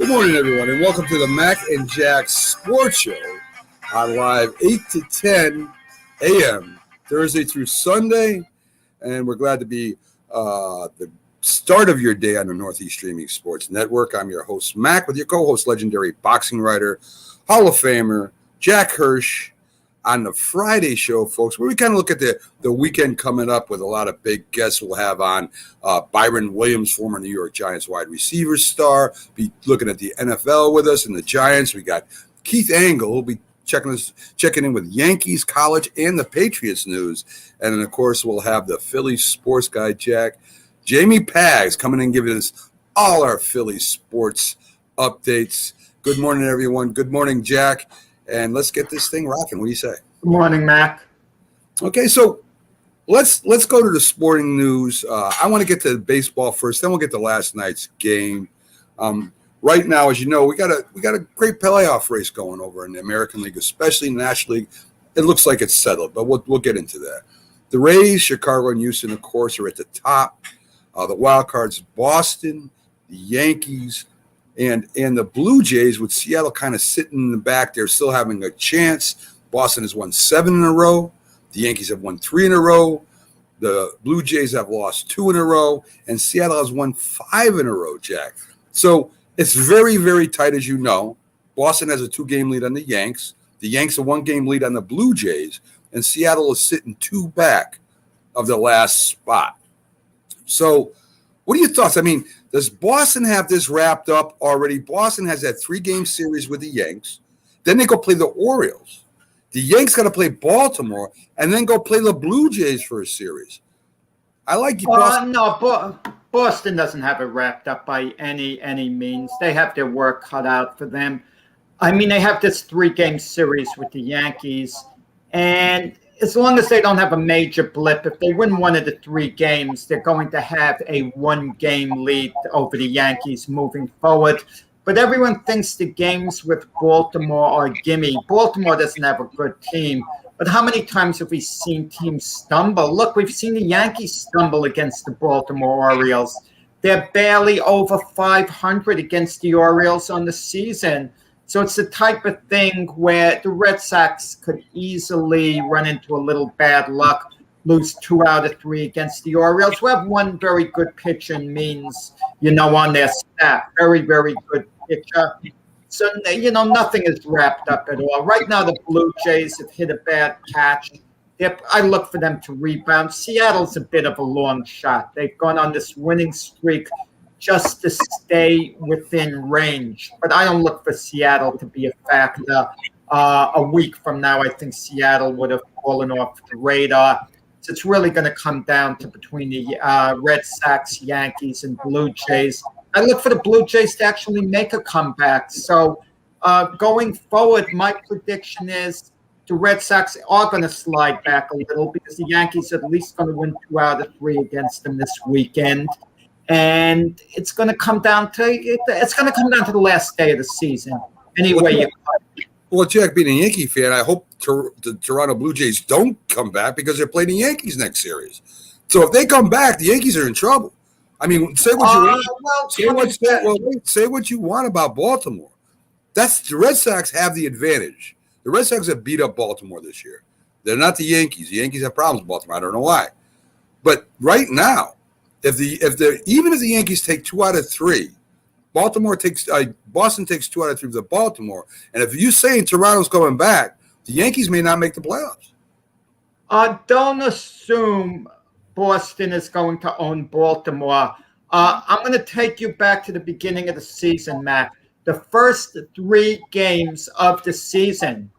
Good morning, everyone, and welcome to the Mac and Jack Sports Show on live 8 to 10 a.m. Thursday through Sunday. And we're glad to be the start of your day on the Northeast Streaming Sports Network. I'm your host, Mac, with your co-host, legendary boxing writer, Hall of Famer, Jack Hirsch, on the Friday show, folks, where we kind of look at the weekend coming up with a lot of big guests we'll have on. Byron Williams, former New York Giants wide receiver star, be looking at the NFL with us and the Giants. We got Keith Angle, who'll be checking in with Yankees, college, and the Patriots news. And then, of course, we'll have the Phillies sports guy, Jack. Jamie Pags coming in and giving us all our Phillies sports updates. Good morning, everyone. Good morning, Jack. And let's get this thing rocking. What do you say? Good morning, Mac. Okay, so let's go to the sporting news. I want to get to baseball first, then we'll get to last night's game. Right now, as you know, we got a great playoff race going over in the American League, especially in the National League. It looks like it's settled, but we'll get into that. The Rays, Chicago, and Houston, of course, are at the top. The wild cards, Boston, the Yankees, and the Blue Jays, with Seattle kind of sitting in the back. They're still having a chance. Boston has won 7 in a row. The Yankees have won 3 in a row. The Blue Jays have lost 2 in a row. And Seattle has won 5 in a row, Jack. So it's very, very tight, as you know. Boston has a 2-game lead on the Yanks. The Yanks a 1-game lead on the Blue Jays. And Seattle is sitting 2 back of the last spot. So what are your thoughts? I mean, does Boston have this wrapped up already? Boston has that 3-game series with the Yanks. Then they go play the Orioles. The Yanks got to play Baltimore and then go play the Blue Jays for a series. I like you. Boston doesn't have it wrapped up by any means. They have their work cut out for them. I mean, they have this 3-game series with the Yankees, and as long as they don't have a major blip, if they win one of the 3 games, they're going to have a 1-game lead over the Yankees moving forward. But everyone thinks the games with Baltimore are gimme. Baltimore doesn't have a good team. But how many times have we seen teams stumble? Look, we've seen the Yankees stumble against the Baltimore Orioles. They're barely over 500 against the Orioles on the season. So it's the type of thing where the Red Sox could easily run into a little bad luck, lose 2 out of 3 against the Orioles, who have one very good pitcher in Means, on their staff. Very, very good pitcher. So, nothing is wrapped up at all. Right now, the Blue Jays have hit a bad patch. I look for them to rebound. Seattle's a bit of a long shot. They've gone on this winning streak just to stay within range. But I don't look for Seattle to be a factor. A week from now, I think Seattle would have fallen off the radar. So it's really going to come down to between the Red Sox, Yankees, and Blue Jays. I look for the Blue Jays to actually make a comeback. So going forward, my prediction is the Red Sox are going to slide back a little because the Yankees are at least going to win 2 out of 3 against them this weekend. And it's going to come down to the last day of the season. Well, Jack, being a Yankee fan, I hope the Toronto Blue Jays don't come back because they're playing the Yankees next series. So if they come back, the Yankees are in trouble. I mean, say what you want. Say what you want about Baltimore. The Red Sox have the advantage. The Red Sox have beat up Baltimore this year. They're not the Yankees. The Yankees have problems with Baltimore. I don't know why. But right now, even if the Yankees take 2 out of 3, Boston takes 2 out of 3 with Baltimore. And if you're saying Toronto's coming back, the Yankees may not make the playoffs. Don't assume Boston is going to own Baltimore. I'm going to take you back to the beginning of the season, Matt. The first 3 games of the season,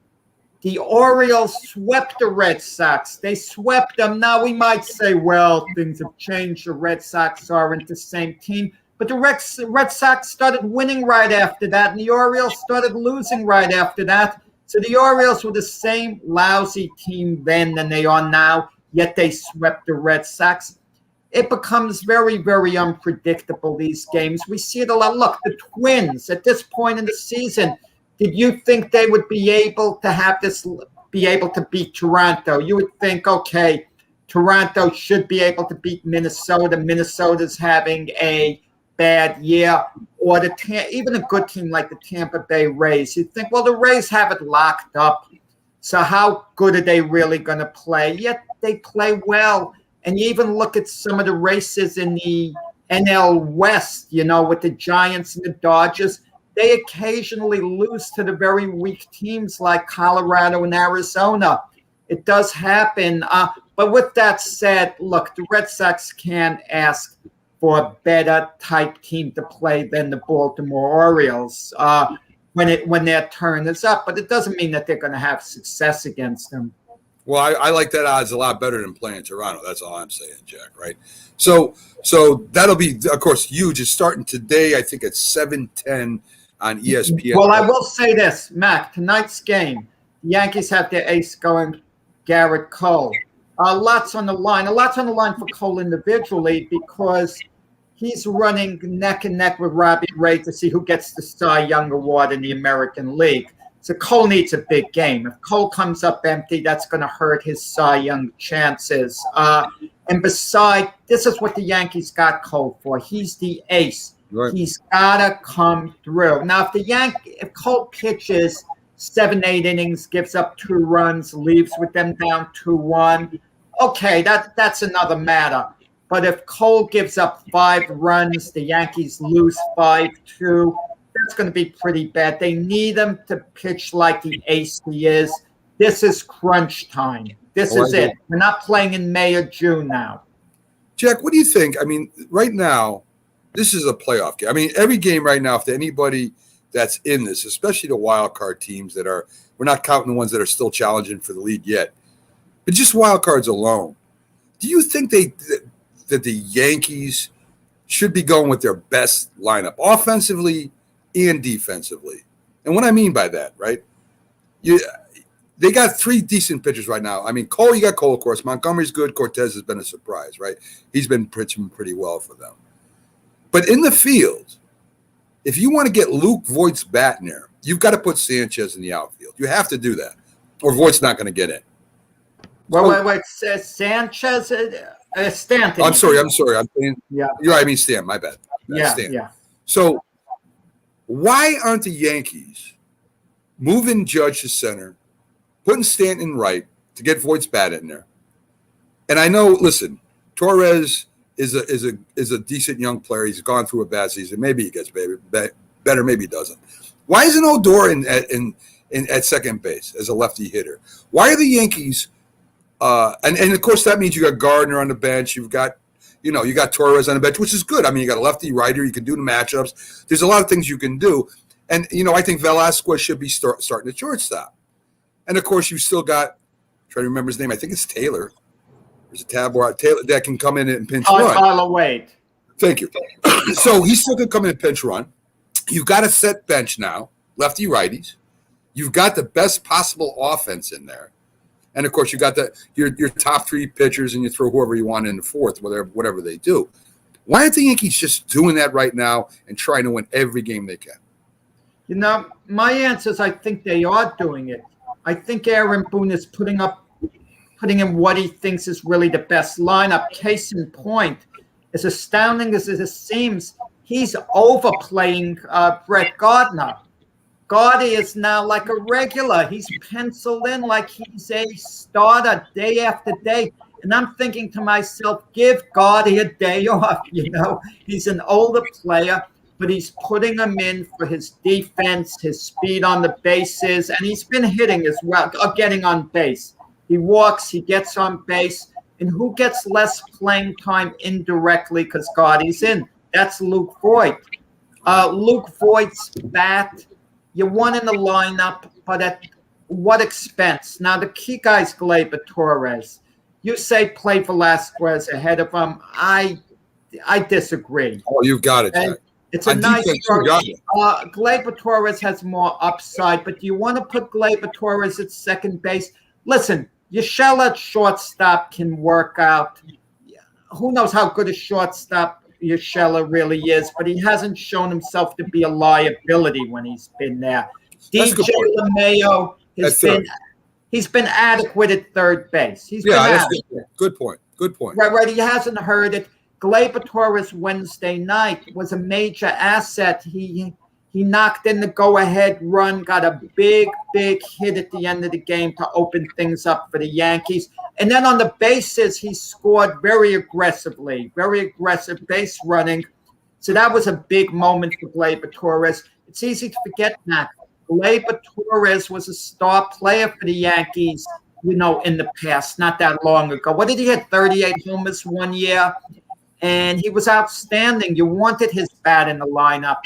the Orioles swept the Red Sox. They swept them. Now we might say, well, things have changed. The Red Sox aren't the same team. But the Red Sox started winning right after that, and the Orioles started losing right after that. So the Orioles were the same lousy team then than they are now, yet they swept the Red Sox. It becomes very, very unpredictable, these games. We see it a lot. Look, the Twins, at this point in the season, did you think they would be able to beat Toronto? You would think, okay, Toronto should be able to beat Minnesota. Minnesota's having a bad year, or even a good team like the Tampa Bay Rays, you think, well, the Rays have it locked up. So how good are they really going to play? Yet they play well. And you even look at some of the races in the NL West, with the Giants and the Dodgers. They occasionally lose to the very weak teams like Colorado and Arizona. It does happen. But with that said, look, the Red Sox can ask for a better type team to play than the Baltimore Orioles when their turn is up. But it doesn't mean that they're going to have success against them. Well, I like that odds a lot better than playing Toronto. That's all I'm saying, Jack, right? So that'll be, of course, huge. It's starting today, I think, at 7:10 on ESPN. Well, I will say this, Mac, tonight's game, the Yankees have their ace going, Garrett Cole. Lots on the line. A lot's on the line for Cole individually because he's running neck and neck with Robbie Ray to see who gets the Cy Young Award in the American League. So Cole needs a big game. If Cole comes up empty, that's going to hurt his Cy Young chances. And besides, this is what the Yankees got Cole for. He's the ace. Right. He's got to come through. Now, if Cole pitches 7-8 innings, gives up 2 runs, leaves with them down 2-1, okay, that's another matter. But if Cole gives up 5 runs, the Yankees lose 5-2, that's going to be pretty bad. They need him to pitch like the ace he is. This is crunch time. This is it. We're not playing in May or June now. Jack, what do you think? I mean, right now, this is a playoff game. I mean, every game right now, if anybody that's in this, especially the wild card teams we're not counting the ones that are still challenging for the lead yet, but just wild cards alone. Do you think that the Yankees should be going with their best lineup offensively and defensively? And what I mean by that, right? They got 3 decent pitchers right now. I mean, Cole, you got Cole, of course. Montgomery's good. Cortez has been a surprise, right? He's been pitching pretty well for them. But in the field, if you want to get Luke Voigt's bat in there, you've got to put Sanchez in the outfield. You have to do that, or Voigt's not going to get in. Wait. Sanchez, Stanton. I'm sorry. I'm saying, yeah. You're right. I mean, Stan. My bad. Yeah, Stan. yeah. So why aren't the Yankees moving Judge to center, putting Stanton right to get Voigt's bat in there? And I know, listen, Torres is a decent young player. He's gone through a bad season. Maybe he gets better. Maybe he doesn't. Why isn't Odor at second base as a lefty hitter? Why are the Yankees? And of course that means you got Gardner on the bench. You got Torres on the bench, which is good. I mean, you got a lefty righter. You can do the matchups. There's a lot of things you can do. And I think Velasquez should be starting at shortstop. And of course you still got, trying to remember his name. I think it's Taylor. There's a Taylor that can come in and pinch run. Tyler Wade. Thank you. So he's still going to come in and pinch run. You've got a set bench now, lefty righties. You've got the best possible offense in there. And, of course, you got your top 3 pitchers, and you throw whoever you want in the fourth, whatever they do. Why aren't the Yankees just doing that right now and trying to win every game they can? My answer is I think they are doing it. I think Aaron Boone is putting in what he thinks is really the best lineup. Case in point, as astounding as it seems, he's overplaying Brett Gardner. Gardy is now like a regular. He's penciled in like he's a starter day after day. And I'm thinking to myself, give Gardy a day off. He's an older player, but he's putting him in for his defense, his speed on the bases, and he's been hitting as well, getting on base. He walks, he gets on base, and who gets less playing time indirectly because Gardy's in? That's Luke Voigt. Luke Voigt's bat, you want in the lineup, but at what expense? Now, the key guy is Gleyber Torres. You say play Velasquez ahead of him. I disagree. Oh, you've got it, Jack. It's a nice start. Gleyber Torres has more upside, but do you want to put Gleyber Torres at second base? Listen, Urshela at shortstop can work out. Who knows how good a shortstop Urshela really is, but he hasn't shown himself to be a liability when he's been there. DJ LeMayo he's been adequate at third base. He's been adequate. Good point. Right. He hasn't hurt it. Gleyber Torres Wednesday night was a major asset. He knocked in the go-ahead run, got a big hit at the end of the game to open things up for the Yankees. And then on the bases, he scored very aggressive base running. So that was a big moment for Gleyber Torres. It's easy to forget that. Gleyber Torres was a star player for the Yankees, in the past, not that long ago. What did he have? 38 homers one year? And he was outstanding. You wanted his bat in the lineup.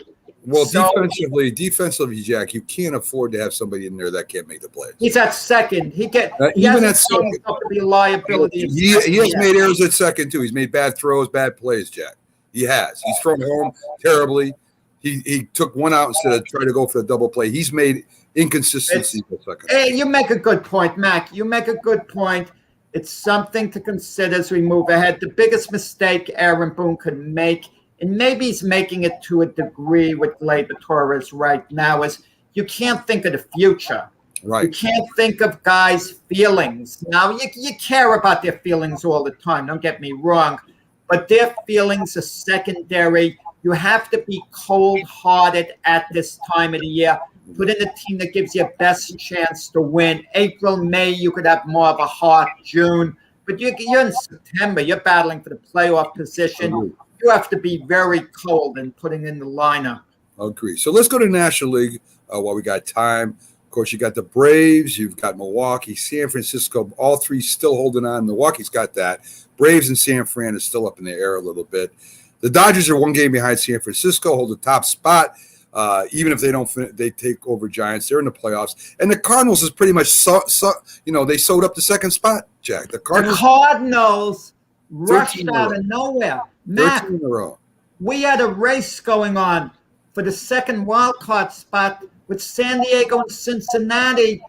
Well, defensively, Jack, you can't afford to have somebody in there that can't make the plays. He's at second. He even at second, to be a liability. He has made errors at second too. He's made bad throws, bad plays, Jack. He has. He's thrown home terribly. He took one out instead of trying to go for the double play. He's made inconsistencies at second. Hey, you make a good point, Mac. You make a good point. It's something to consider as we move ahead. The biggest mistake Aaron Boone could make, and maybe he's making it to a degree with Gleyber Torres right now, is you can't think of the future. Right. You can't think of guys' feelings. Now, you care about their feelings all the time, don't get me wrong, but their feelings are secondary. You have to be cold-hearted at this time of the year. Put in the team that gives you a best chance to win. April, May, you could have more of a heart. June. But you're in September. You're battling for the playoff position. You have to be very cold in putting in the lineup. I agree. So let's go to National League while we got time. Of course, you got the Braves. You've got Milwaukee, San Francisco. All three still holding on. Milwaukee's got that. Braves and San Fran is still up in the air a little bit. The Dodgers are one game behind San Francisco, hold the top spot. Even if they don't, they take over Giants. They're in the playoffs, and the Cardinals is pretty much they sewed up the second spot. Jack, the Cardinals rushed out of nowhere. Matt, 13 in a row. We had a race going on for the second wild card spot with San Diego and Cincinnati,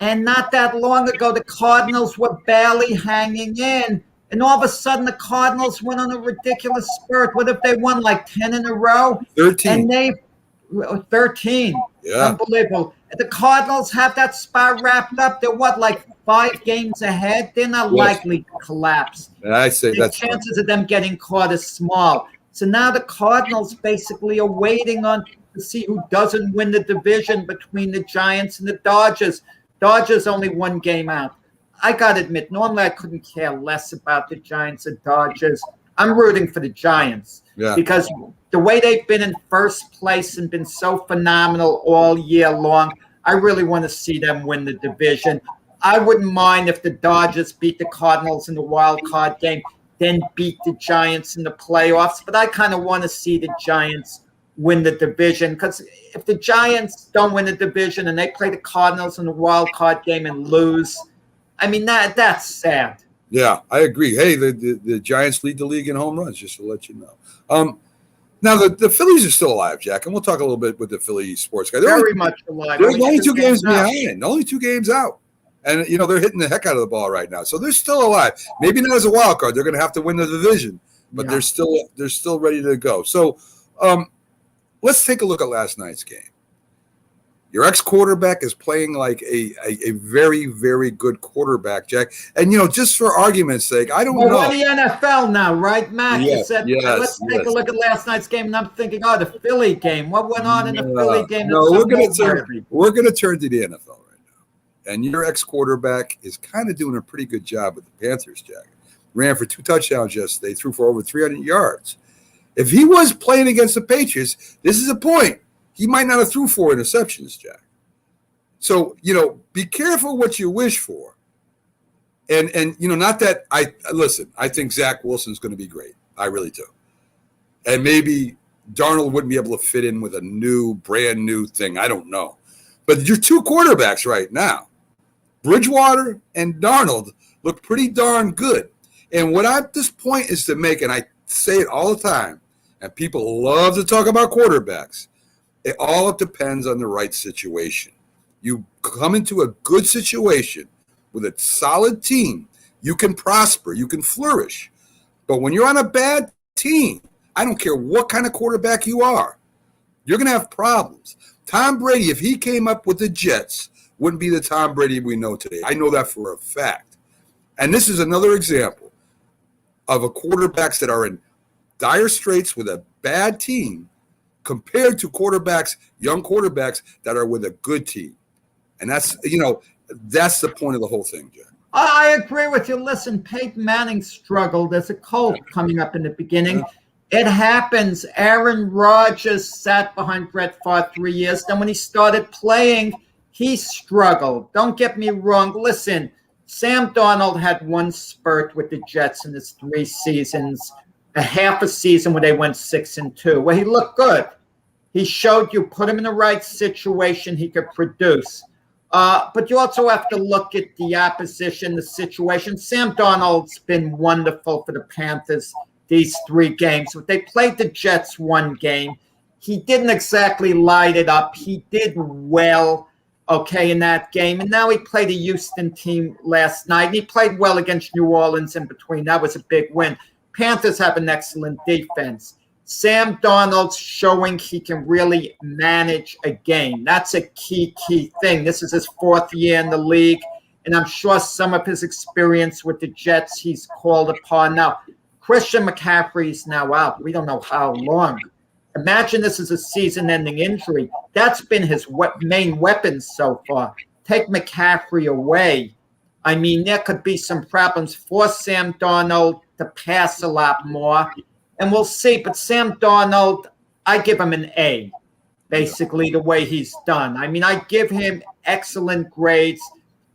and not that long ago, the Cardinals were barely hanging in. And all of a sudden, the Cardinals went on a ridiculous spurt. What if they won like 10 in a row? 13. And 13. Yeah. Unbelievable. The Cardinals have that spot wrapped up. They're like 5 games ahead? They're not likely to collapse. And I say the chances of them getting caught is small. So now the Cardinals basically are waiting to see who doesn't win the division between the Giants and the Dodgers. Dodgers only 1 game out. I got to admit, normally I couldn't care less about the Giants and Dodgers. I'm rooting for the Giants because the way they've been in first place and been so phenomenal all year long, I really want to see them win the division. I wouldn't mind if the Dodgers beat the Cardinals in the wild card game, then beat the Giants in the playoffs. But I kind of want to see the Giants win the division because if the Giants don't win the division and they play the Cardinals in the wild card game and lose, I mean, that's sad. Yeah, I agree. Hey, the Giants lead the league in home runs, just to let you know. Now, the Phillies are still alive, Jack, and we'll talk a little bit with the Philly sports guy. Very much alive. They're only 2 games behind. Only 2 games out. And, they're hitting the heck out of the ball right now. So they're still alive. Maybe not as a wild card. They're going to have to win the division, but they're still ready to go. So let's take a look at last night's game. Your ex-quarterback is playing like a very, very good quarterback, Jack. And, just for argument's sake, I don't know. We're in the NFL now, right, Matt? Yes, let's take a look at last night's game. And I'm thinking, the Philly game. What went on in the Philly game? No, we're going to turn to the NFL right now. And your ex-quarterback is kind of doing a pretty good job with the Panthers, Jack. Ran for 2 touchdowns yesterday, threw for over 300 yards. If he was playing against the Patriots, this is a point. He might not have threw 4 interceptions, Jack. So, be careful what you wish for. And not that I think Zach Wilson's going to be great. I really do. And maybe Darnold wouldn't be able to fit in with a brand new thing. I don't know. But your 2 quarterbacks right now, Bridgewater and Darnold, look pretty darn good. And what at this point is to make, and I say it all the time, and people love to talk about quarterbacks, it all depends on the right situation. You come into a good situation with a solid team, you can prosper, you can flourish. But when you're on a bad team, I don't care what kind of quarterback you are, you're going to have problems. Tom Brady, if he came up with the Jets, wouldn't be the Tom Brady we know today. I know that for a fact. And this is another example of quarterbacks that are in dire straits with a bad team compared to young quarterbacks that are with a good team. And that's the point of the whole thing, Jack. I agree with you. Listen, Peyton Manning struggled as a Colt coming up in the beginning. It happens. Aaron Rodgers sat behind Brett Favre 3 years. Then when he started playing, he struggled. Don't get me wrong. Listen, Sam Darnold had one spurt with the Jets in his 3 seasons, a half a season where they went 6-2, where he looked good. He showed you, put him in the right situation, he could produce. But you also have to look at the opposition, the situation. Sam Darnold's been wonderful for the Panthers these 3 games. But they played the Jets 1 game. He didn't exactly light it up. He did well, in that game. And now he played a Houston team last night. And he played well against New Orleans in between. That was a big win. Panthers have an excellent defense. Sam Darnold's showing he can really manage a game. That's a key thing. This is his 4th year in the league, and I'm sure some of his experience with the Jets he's called upon. Now, Christian McCaffrey's now out. We don't know how long. Imagine this is a season-ending injury. That's been his main weapon so far. Take McCaffrey away. I mean, there could be some problems for Sam Darnold to pass a lot more. And we'll see. But Sam Darnold, I give him an A, basically, the way he's done. I mean, I give him excellent grades.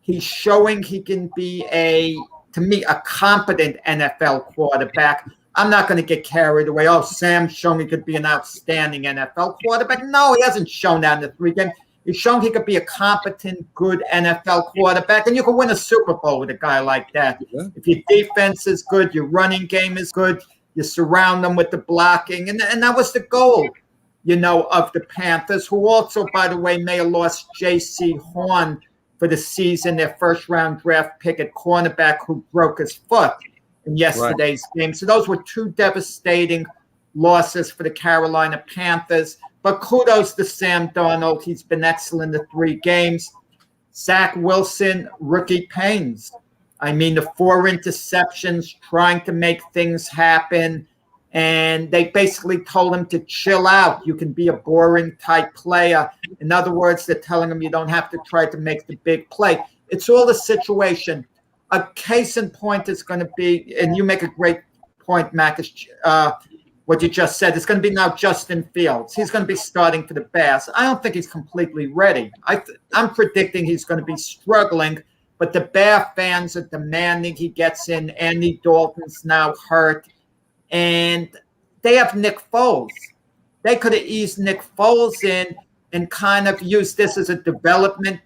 He's showing he can be to me, a competent NFL quarterback. I'm not going to get carried away. Oh, Sam's shown he could be an outstanding NFL quarterback. No, he hasn't shown that in the 3 games. He's shown he could be a competent, good NFL quarterback. And you can win a Super Bowl with a guy like that. Yeah. If your defense is good, your running game is good, you surround them with the blocking. And that was the goal, of the Panthers, who also, by the way, may have lost J.C. Horn for the season, their first-round draft pick at cornerback, who broke his foot in yesterday's game. So those were 2 devastating losses for the Carolina Panthers. But kudos to Sam Darnold. He's been excellent in the 3 games. Zach Wilson, rookie pains. I mean, the 4 interceptions, trying to make things happen. And they basically told him to chill out. You can be a boring type player. In other words, they're telling him you don't have to try to make the big play. It's all the situation. A case in point is going to be, and you make a great point, Mac, what you just said. It's going to be now Justin Fields. He's going to be starting for the Bears. I don't think he's completely ready. I'm predicting he's going to be struggling. But the Bear fans are demanding he gets in. Andy Dalton's now hurt. And they have Nick Foles. They could have eased Nick Foles in and kind of used this as a developmental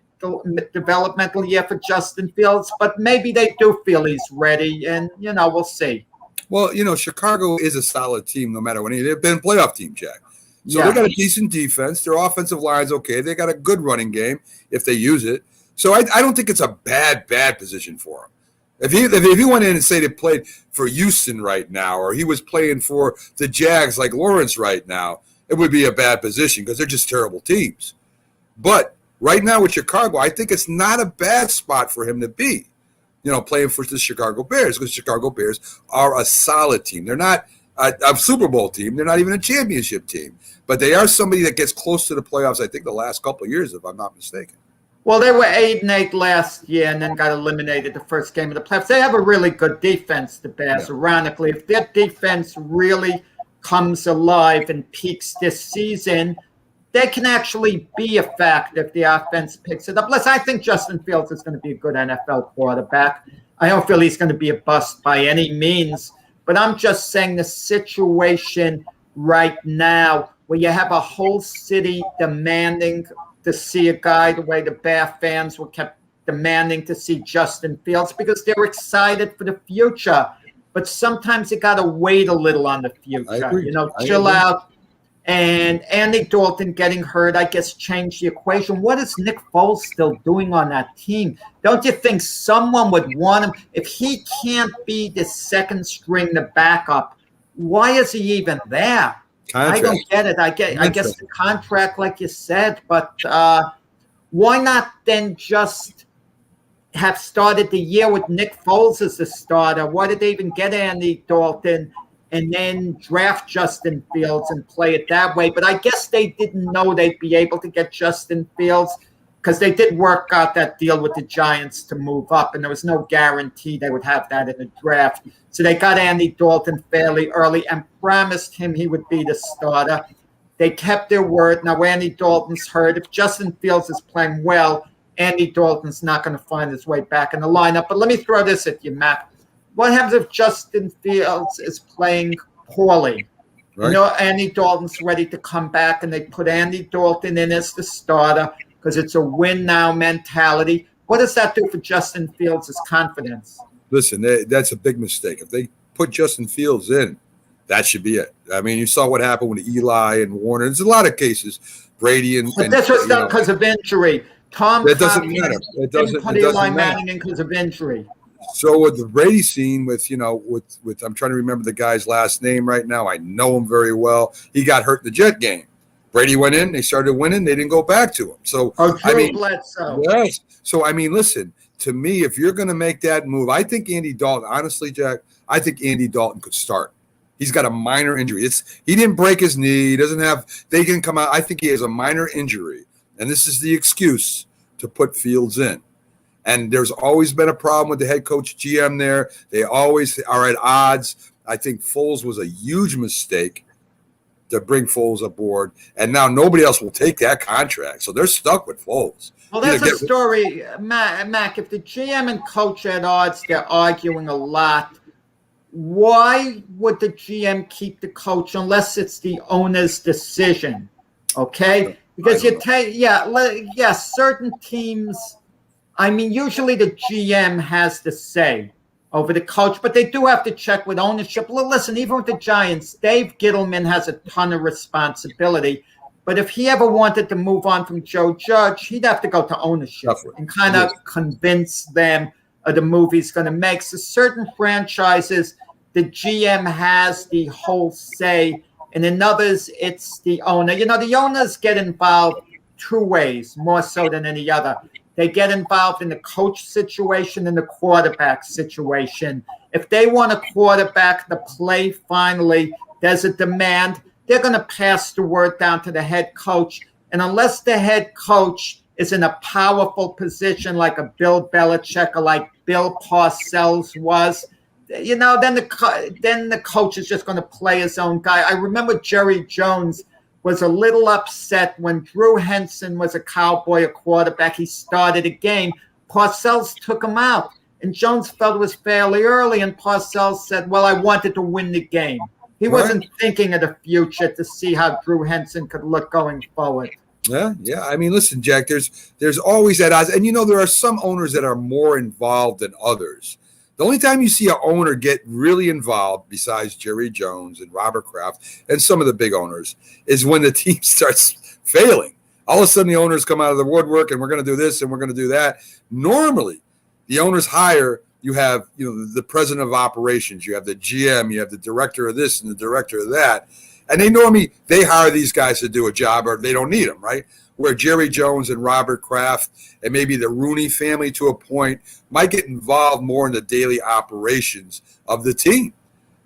year for Justin Fields. But maybe they do feel he's ready. And, we'll see. Well, Chicago is a solid team no matter what. They've been a playoff team, Jack. So they got a decent defense. Their offensive line's okay. They got a good running game if they use it. So I don't think it's a bad position for him. If he went in and say they played for Houston right now, or he was playing for the Jags like Lawrence right now, it would be a bad position because they're just terrible teams. But right now with Chicago, I think it's not a bad spot for him to be, playing for the Chicago Bears, because Chicago Bears are a solid team. They're not a Super Bowl team. They're not even a championship team. But they are somebody that gets close to the playoffs, I think, the last couple of years, if I'm not mistaken. Well, they were 8-8 last year and then got eliminated the first game of the playoffs. They have a really good defense, the Bears, ironically. If their defense really comes alive and peaks this season, they can actually be a factor if the offense picks it up. Listen, I think Justin Fields is going to be a good NFL quarterback. I don't feel he's going to be a bust by any means, but I'm just saying the situation right now where you have a whole city demanding to see a guy the way the Bear fans were kept demanding to see Justin Fields because they're excited for the future. But sometimes you got to wait a little on the future. Chill out. And Andy Dalton getting hurt, I guess, changed the equation. What is Nick Foles still doing on that team? Don't you think someone would want him? If he can't be the second string, the backup, why is he even there? Contract. I don't get it. I guess the contract, like you said, but why not then just have started the year with Nick Foles as the starter? Why did they even get Andy Dalton? and then draft Justin Fields and play it that way. But I guess they didn't know they'd be able to get Justin Fields because they did work out that deal with the Giants to move up, and there was no guarantee they would have that in the draft. So they got Andy Dalton fairly early and promised him he would be the starter. They kept their word. Now Andy Dalton's hurt. If Justin Fields is playing well, Andy Dalton's not going to find his way back in the lineup. But let me throw this at you, Matt. What happens if Justin Fields is playing poorly? Right. You know, Andy Dalton's ready to come back, and they put Andy Dalton in as the starter because it's a win-now mentality. What does that do for Justin Fields' confidence? Listen, that's a big mistake. If they put Justin Fields in, that should be it. I mean, you saw what happened with Eli and Warner. There's a lot of cases. Brady and But this was done because of injury. That doesn't matter. It doesn't put Eli matter. Manning in because of injury. So with the Brady scene, with I'm trying to remember the guy's last name right now. I know him very well. He got hurt in the Jet game. Brady went in. They started winning. They didn't go back to him. So Drew Bledsoe. Yes. So I mean, listen. To me, if you're going to make that move, I think Andy Dalton. Honestly, Jack, I think Andy Dalton could start. He's got a minor injury. He didn't break his knee. He doesn't have. They can come out. I think he has a minor injury, and this is the excuse to put Fields in. And there's always been a problem with the head coach GM there. They always are at odds. I think Foles was a huge mistake to bring Foles aboard, and now nobody else will take that contract, so they're stuck with Foles. Well, that's a story, Mac. If the GM and coach are at odds, they're arguing a lot. Why would the GM keep the coach unless it's the owner's decision? Okay, because certain teams. I mean, usually the GM has the say over the coach, but they do have to check with ownership. Well, listen, even with the Giants, Dave Gettleman has a ton of responsibility. But if he ever wanted to move on from Joe Judge, he'd have to go to ownership and kind of convince them of the move he's going to make. So certain franchises, the GM has the whole say, and in others, it's the owner. You know, the owners get involved two ways, more so than any other. They get involved in the coach situation and the quarterback situation. If they want a quarterback to play finally, there's a demand. They're going to pass the word down to the head coach. And unless the head coach is in a powerful position like a Bill Belichick or like Bill Parcells was, you know, then the coach is just going to play his own guy. I remember Jerry Jones was a little upset when Drew Henson was a Cowboy, a quarterback. He started a game. Parcells took him out. And Jones felt it was fairly early, and Parcells said, well, I wanted to win the game. He wasn't thinking of the future to see how Drew Henson could look going forward. Yeah. I mean, listen, Jack, there's always that odds. And, you know, there are some owners that are more involved than others. The only time you see an owner get really involved, besides Jerry Jones and Robert Kraft and some of the big owners, is when the team starts failing. All of a sudden, the owners come out of the woodwork, and we're going to do this and we're going to do that. Normally, the owners hire. You have, the president of operations, you have the GM, you have the director of this and the director of that. And they hire these guys to do a job, or they don't need them, right? Where Jerry Jones and Robert Kraft and maybe the Rooney family to a point might get involved more in the daily operations of the team.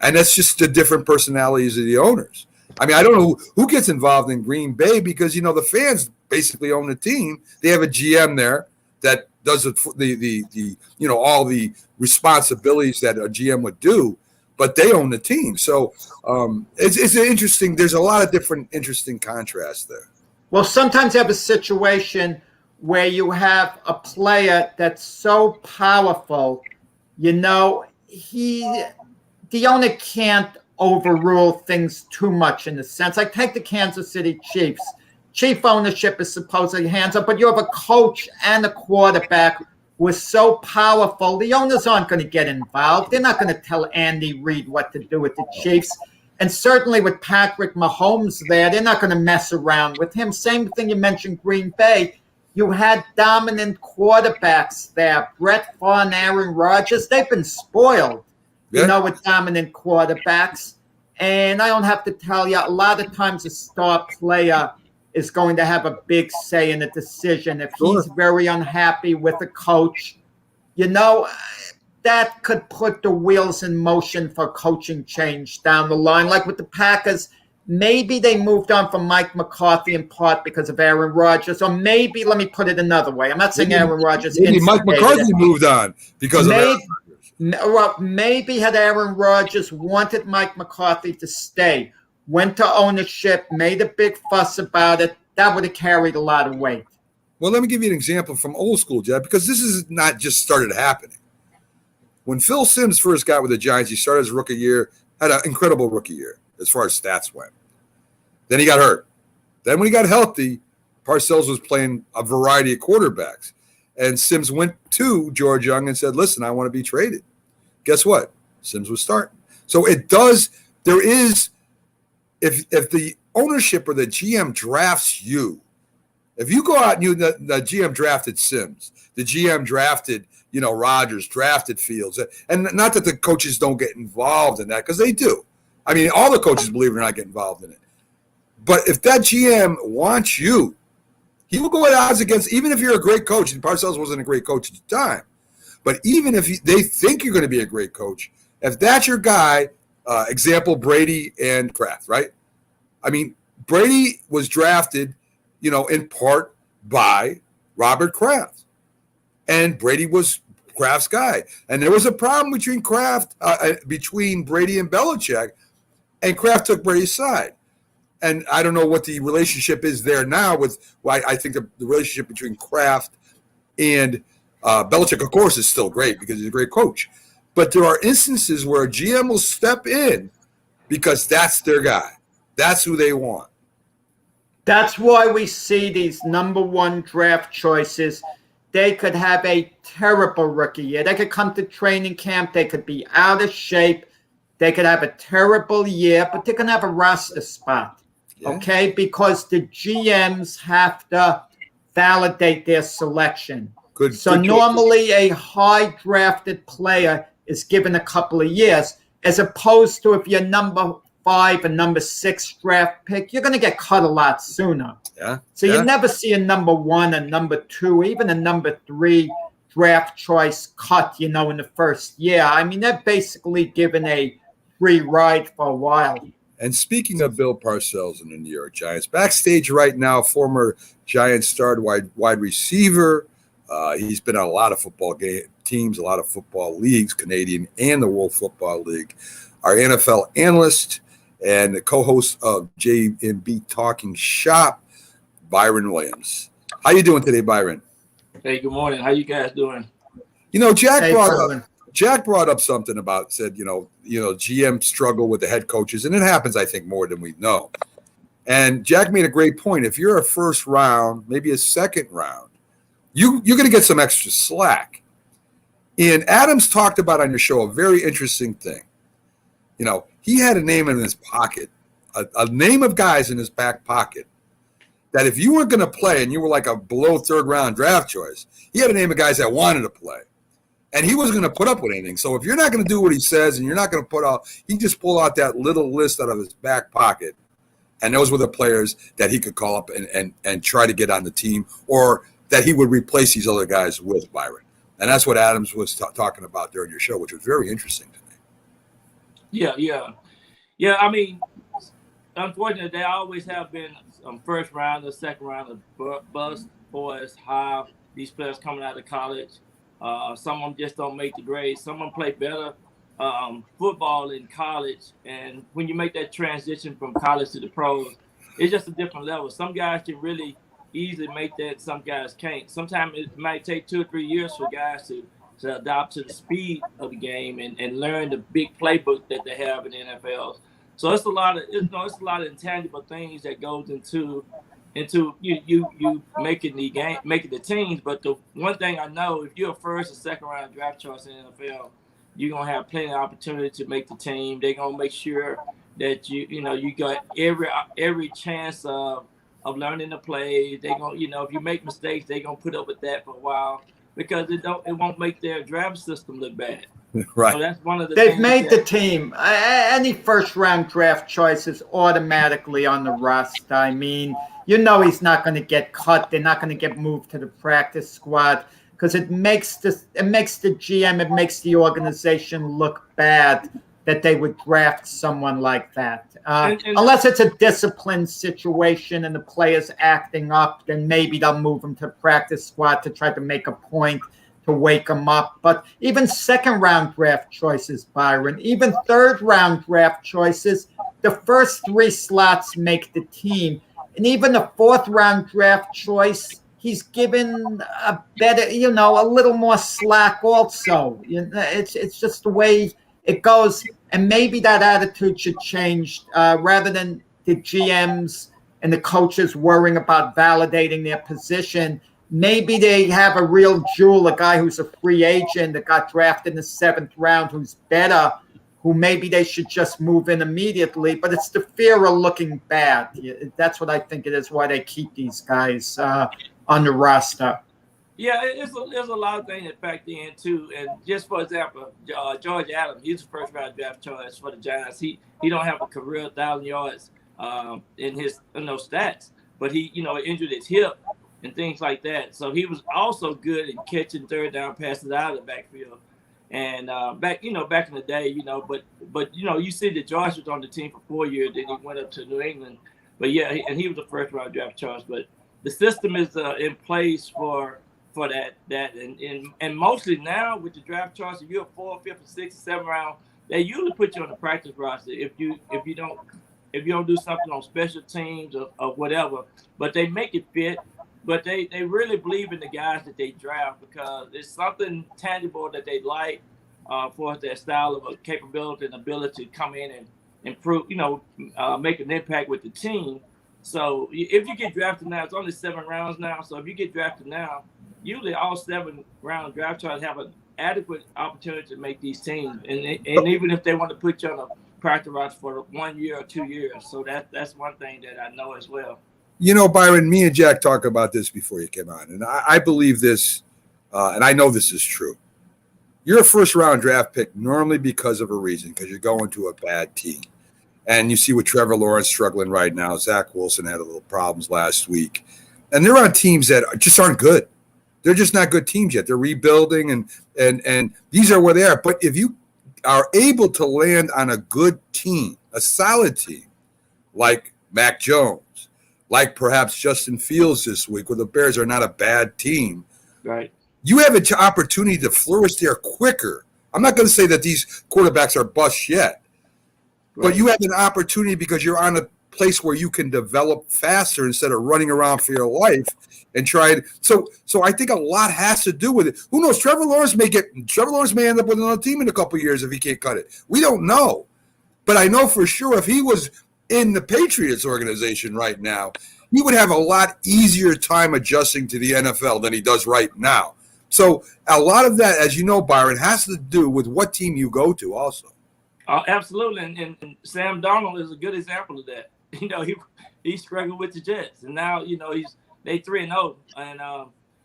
And that's just the different personalities of the owners. I mean, I don't know who gets involved in Green Bay because, the fans basically own the team. They have a GM there that does the all the responsibilities that a GM would do, but they own the team. So it's interesting. There's a lot of different interesting contrasts there. Well, sometimes you have a situation where you have a player that's so powerful, the owner can't overrule things too much in a sense. Like take the Kansas City Chiefs. Chief ownership is supposedly hands up, but you have a coach and a quarterback who is so powerful. The owners aren't going to get involved. They're not going to tell Andy Reid what to do with the Chiefs. And certainly with Patrick Mahomes there, they're not going to mess around with him. Same thing you mentioned, Green Bay. You had dominant quarterbacks there. Brett Favre and Aaron Rodgers, they've been spoiled, with dominant quarterbacks. And I don't have to tell you, a lot of times a star player is going to have a big say in a decision. If he's very unhappy with a coach, that could put the wheels in motion for coaching change down the line. Like with the Packers, maybe they moved on from Mike McCarthy in part because of Aaron Rodgers, or maybe, let me put it another way. I'm not saying Aaron Rodgers Maybe Mike McCarthy it. moved on because of Aaron Rodgers. Well, maybe had Aaron Rodgers wanted Mike McCarthy to stay, went to ownership, made a big fuss about it, that would have carried a lot of weight. Well, let me give you an example from old school, Jeff, because this is not just started happening. When Phil Simms first got with the Giants, he started his rookie year, had an incredible rookie year as far as stats went. Then he got hurt. Then when he got healthy, Parcells was playing a variety of quarterbacks. And Simms went to George Young and said, listen, I want to be traded. Guess what? Simms was starting. So there is, if the ownership or the GM drafts you, if you go out and the GM drafted Simms, the GM drafted, Rodgers, drafted Fields, and not that the coaches don't get involved in that, because they do. I mean, all the coaches, believe it or not, get involved in it. But if that GM wants you, he will go at odds against, even if you're a great coach, and Parcells wasn't a great coach at the time, but even if they think you're going to be a great coach, if that's your guy, example, Brady and Kraft, right? I mean, Brady was drafted, in part by Robert Kraft. And Brady was Kraft's guy. And there was a problem between Brady and Belichick, and Kraft took Brady's side. And I don't know what the relationship is there now with why I think the relationship between Kraft and Belichick, of course, is still great because he's a great coach. But there are instances where a GM will step in because that's their guy. That's who they want. That's why we see these number one draft choices. They could have a terrible rookie year. They could come to training camp. They could be out of shape. They could have a terrible year, but they can have a roster spot, okay? Because the GMs have to validate their selection. Good normally a high drafted player is given a couple of years, as opposed to if you're number 5 and number 6 draft pick, you're going to get cut a lot sooner. So you never see a number 1 and number 2, even a number 3 draft choice cut, in the first year. I mean, they're basically given a free ride for a while. And speaking of Bill Parcells and the New York Giants, backstage right now, former Giants star wide receiver. He's been on a lot of football teams, a lot of football leagues, Canadian and the World Football League. Our NFL analyst and the co-host of J&B Talking Shop, Byron Williams. How you doing today, Byron? Hey, good morning. How you guys doing? Jack brought up something about, said, GM struggle with the head coaches, and it happens, I think, more than we know. And Jack made a great point. If you're a first round, maybe a second round, you're going to get some extra slack. And Adams talked about on your show a very interesting thing. He had a name in his pocket, a name of guys in his back pocket, that if you weren't going to play and you were like a below third round draft choice, he had a name of guys that wanted to play. And he wasn't going to put up with anything. So if you're not going to do what he says and you're not going to he just pulled out that little list out of his back pocket. And those were the players that he could call up and try to get on the team, or that he would replace these other guys with, Byron. And that's what Adams was talking about during your show, which was very interesting to me. Yeah. I mean, unfortunately, there always have been some first round or second round of bust for as high these players coming out of college. Some of them just don't make the grades. Some of them play better football in college. And when you make that transition from college to the pros, it's just a different level. Some guys can really easily make that. Some guys can't. Sometimes it might take 2 or 3 years for guys to adopt to the speed of the game and learn the big playbook that they have in the NFL. So it's a lot of intangible things that goes into you making the game, making the teams. But the one thing I know, if you're a first or second round draft choice in the NFL, you're gonna have plenty of opportunity to make the team. They're gonna make sure that you got every chance of learning to play. They gonna if you make mistakes, they're gonna put up with that for a while, because it won't make their draft system look bad. Right. So that's one of the They've made the team. Any first round draft choice is automatically on the roster. I mean, he's not going to get cut. They're not going to get moved to the practice squad. because it makes the GM, it makes the organization look bad that they would draft someone like that. Unless it's a discipline situation and the player's acting up, then maybe they'll move him to practice squad to try to make a point to wake him up. But even second-round draft choices, Byron, even third-round draft choices, the first 3 slots make the team. And even the fourth-round draft choice, he's given a better, a little more slack also. It's just the way it goes. And maybe that attitude should change rather than the GMs and the coaches worrying about validating their position. Maybe they have a real jewel, a guy who's a free agent that got drafted in the 7th round, who's better, who maybe they should just move in immediately. But it's the fear of looking bad. That's what I think it is, why they keep these guys on the roster. Yeah, there's a lot of things that factor in too. And just for example, George Adams, he's the first round draft choice for the Giants. He don't have a career 1,000 yards in his stats, but he injured his hip and things like that. So he was also good at catching third down passes out of the backfield. And back in the day, but you see that George was on the team for 4 years, then he went up to New England. But yeah, and he was a first round draft choice. But the system is in place for that and mostly now with the draft choice, if you're a 4th, 5th, 6th, 7th round, they usually put you on the practice roster if you don't do something on special teams or whatever. But they make it fit. But they really believe in the guys that they draft because it's something tangible that they like for their style of capability and ability to come in and improve, make an impact with the team. So if you get drafted now, it's only 7 rounds now. So if you get drafted now, usually all 7-round draft choices have an adequate opportunity to make these teams. And even if they want to put you on a practice roster for 1 year or 2 years. So that's one thing that I know as well. Byron, me and Jack talked about this before you came on, and I believe this, and I know this is true. You're a first-round draft pick normally because of a reason, because you're going to a bad team. And you see with Trevor Lawrence struggling right now. Zach Wilson had a little problems last week. And they're on teams that just aren't good. They're just not good teams yet. They're rebuilding, and these are where they are. But if you are able to land on a good team, a solid team, like Mac Jones, like perhaps Justin Fields this week, where the Bears are not a bad team, right? You have an opportunity to flourish there quicker. I'm not going to say that these quarterbacks are bust yet, right, but you have an opportunity because you're on a place where you can develop faster instead of running around for your life and try it. So I think a lot has to do with it. Who knows? Trevor Lawrence may end up with another team in a couple of years if he can't cut it. We don't know. But I know for sure if he was in the Patriots organization right now, he would have a lot easier time adjusting to the NFL than he does right now. So a lot of that, as you know, Byron, has to do with what team you go to also. Absolutely. And Sam Darnold is a good example of that. He struggled with the Jets, and now, they 3-0,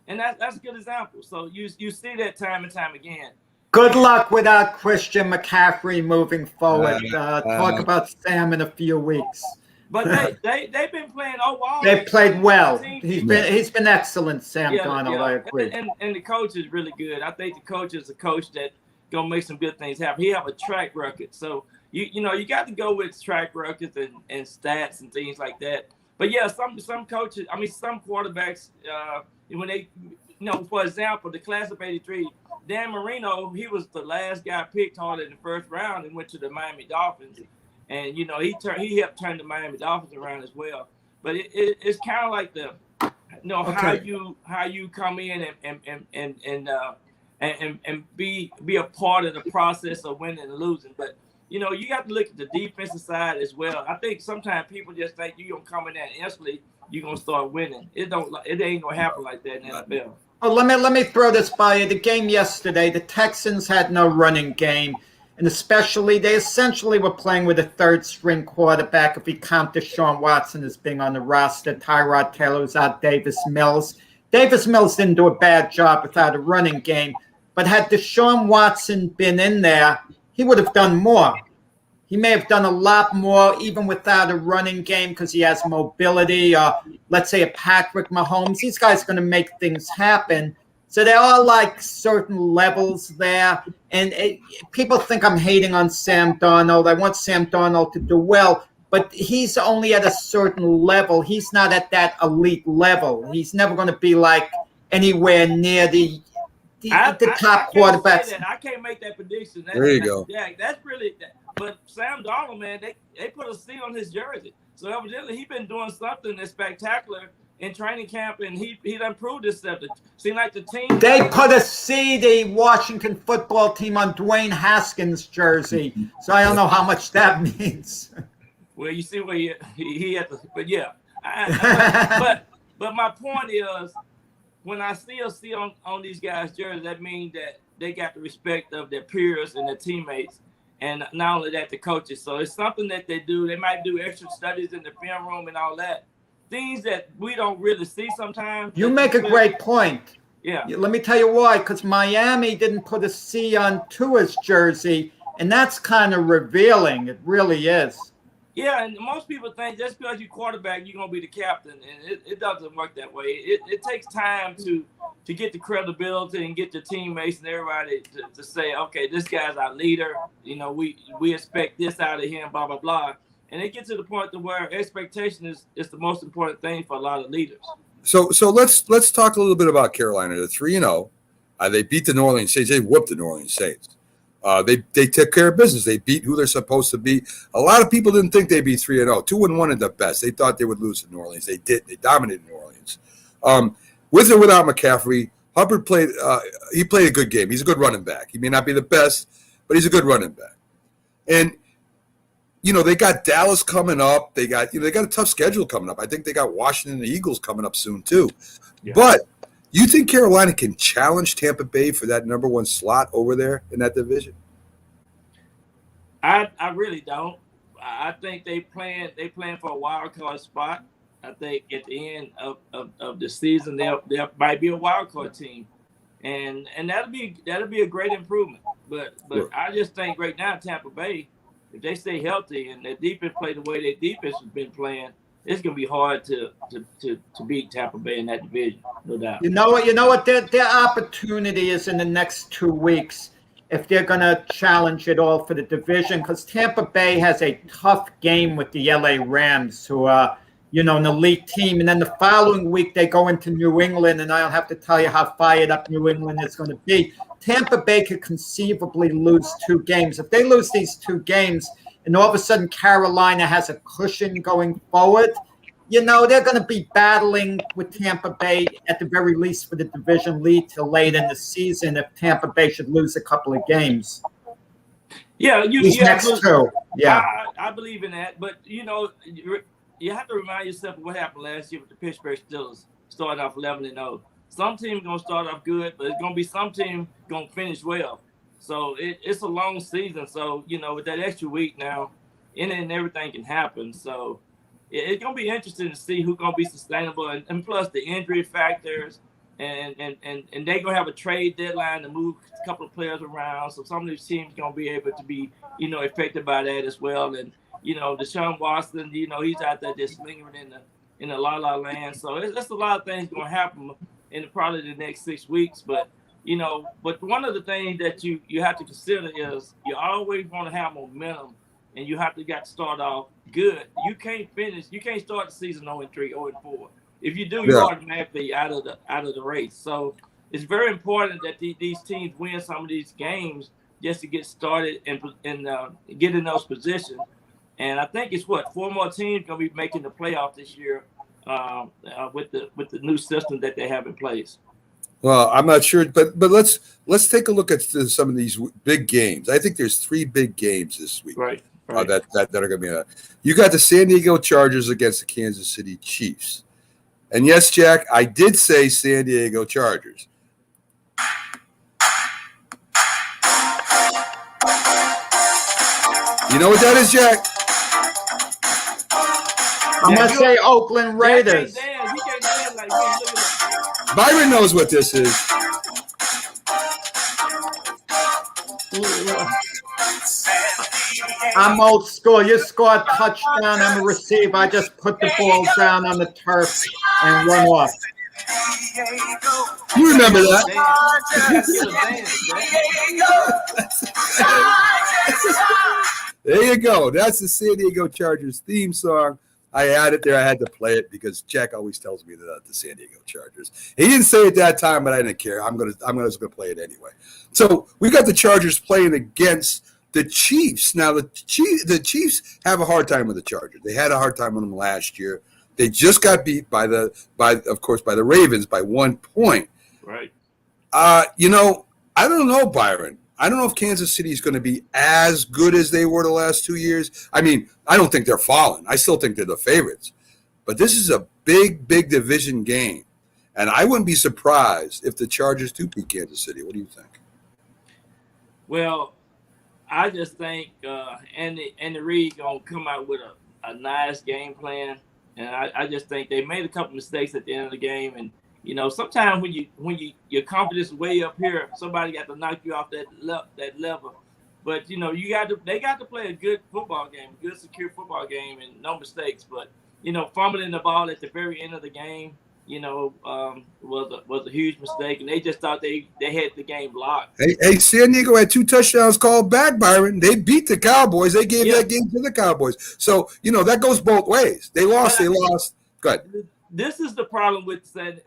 and that's a good example. So you see that time and time again. Good luck without Christian McCaffrey moving forward. Talk about Sam in a few weeks. But they've been playing overall. They played well. He's been excellent, Sam Darnold. I agree. And the coach is really good. I think the coach is a coach that gonna make some good things happen. He have a track record, so you got to go with track records and stats and things like that. But yeah, some coaches, some quarterbacks, when they, for example, the class of '83, Dan Marino, he was the last guy picked hard in the first round and went to the Miami Dolphins, and he helped turn the Miami Dolphins around as well. But it's kind of like how you come in and be a part of the process of winning and losing. But you got to look at the defensive side as well. I think sometimes people just think you're gonna come in there and instantly you're gonna start winning. It ain't gonna happen like that in the NFL. Oh, let me throw this by you. The game yesterday, the Texans had no running game, and they essentially were playing with a third-string quarterback if we count Deshaun Watson as being on the roster. Tyrod Taylor was out, Davis Mills. Davis Mills didn't do a bad job without a running game, but had Deshaun Watson been in there, he would have done more. He may have done a lot more even without a running game because he has mobility. Let's say a Patrick Mahomes. These guys are going to make things happen. So there are like certain levels there. And people think I'm hating on Sam Darnold. I want Sam Darnold to do well, but he's only at a certain level. He's not at that elite level. He's never going to be like anywhere near the top quarterbacks. I can't make that prediction. There you go. Yeah, that's really. But Sam Darnold, man, they put a C on his jersey. So evidently he's been doing something that's spectacular in training camp, and he done proved himself. It seemed like the team. They put a C, the Washington football team, on Dwayne Haskins' jersey. So I don't know how much that means. Well, you see where he had to, but yeah. But my point is, when I still see on these guys' jerseys, that means that they got the respect of their peers and their teammates, and not only that, the coaches. So it's something that they do. They might do extra studies in the film room and all that. Things that we don't really see sometimes. You make a great point. Yeah. Let me tell you why. Because Miami didn't put a C on Tua's jersey, and that's kind of revealing. It really is. Yeah, and most people think just because you're quarterback, you're going to be the captain, and it doesn't work that way. It takes time to get the credibility and get your teammates and everybody to say, okay, this guy's our leader. You know, we expect this out of him, blah, blah, blah. And it gets to the point to where expectation is the most important thing for a lot of leaders. So let's talk a little bit about Carolina. They're 3-0. They beat the New Orleans Saints. They whooped the New Orleans Saints. They took care of business. They beat who they're supposed to beat. A lot of people didn't think they'd be 3-0. 2-1 at the best. They thought they would lose to New Orleans. They did. They dominated New Orleans. With or without McCaffrey, Hubbard played. He played a good game. He's a good running back. He may not be the best, but he's a good running back. And they got Dallas coming up. They got a tough schedule coming up. I think they got Washington and the Eagles coming up soon too. Yeah. But you think Carolina can challenge Tampa Bay for that number one slot over there in that division? I really don't. I think they plan for a wild card spot. I think at the end of the season there might be a wild card team, and that'll be a great improvement. But right. I just think right now Tampa Bay, if they stay healthy and their defense play the way their defense has been playing, it's going to be hard to beat Tampa Bay in that division, no doubt. You know what? Their opportunity is in the next 2 weeks if they're going to challenge it all for the division, because Tampa Bay has a tough game with the LA Rams, who are, an elite team. And then the following week they go into New England, and I don't have to tell you how fired up New England is going to be. Tampa Bay could conceivably lose 2 games. If they lose these 2 games, and all of a sudden Carolina has a cushion going forward, they're going to be battling with Tampa Bay at the very least for the division lead till late in the season if Tampa Bay should lose a couple of games. Yeah, next 2. Yeah, I believe in that. But, you have to remind yourself of what happened last year with the Pittsburgh Steelers starting off 11-0. Some teams going to start off good, but it's going to be some team going to finish well. So it's a long season. So, with that extra week now, and everything can happen. So it's going to be interesting to see who's going to be sustainable. And plus the injury factors. And they're going to have a trade deadline to move a couple of players around. So some of these teams are going to be able to be, affected by that as well. And, Deshaun Watson, he's out there just lingering in the la-la land. So it's a lot of things going to happen in probably the next 6 weeks. But one of the things that you have to consider is you always want to have momentum, and you have to start off good. You can't start the season 0-3, 0-4. If you do, you're automatically out of the race. So it's very important that these teams win some of these games just to get started and get in those positions. And I think it's 4 more teams going to be making the playoff this year with the new system that they have in place. Well, I'm not sure, but let's take a look at some of these big games. I think there's 3 big games this week, right. That are going to be. You got the San Diego Chargers against the Kansas City Chiefs, and yes, Jack, I did say San Diego Chargers. You know what that is, Jack? I'm going to say Oakland Raiders. Byron knows what this is. I'm old school. You score a touchdown, I'm a receiver. I just put the ball down on the turf and run off. You remember that? There you go. That's the San Diego Chargers theme song. I had it there. I had to play it because Jack always tells me that the San Diego Chargers. He didn't say it that time, but I didn't care. I'm just gonna play it anyway. So we got the Chargers playing against the Chiefs. Now the Chiefs have a hard time with the Chargers. They had a hard time with them last year. They just got beat by the Ravens by 1 point. Right. I don't know, Byron. I don't know if Kansas City is going to be as good as they were the last 2 years. I mean, I don't think they're falling. I still think they're the favorites. But this is a big, big division game. And I wouldn't be surprised if the Chargers do beat Kansas City. What do you think? Well, I just think Andy Reid going to come out with a nice game plan. And I just think they made a couple mistakes at the end of the game. And, sometimes when your confidence is way up here, somebody got to knock you off that level. But, they got to play a good football game, a good, secure football game, and no mistakes. But, fumbling the ball at the very end of the game, was a huge mistake. And they just thought they had the game locked. Hey, San Diego had 2 touchdowns called back, Byron. They beat the Cowboys. They gave that game to the Cowboys. So, that goes both ways. They lost. Go ahead. This is the problem with the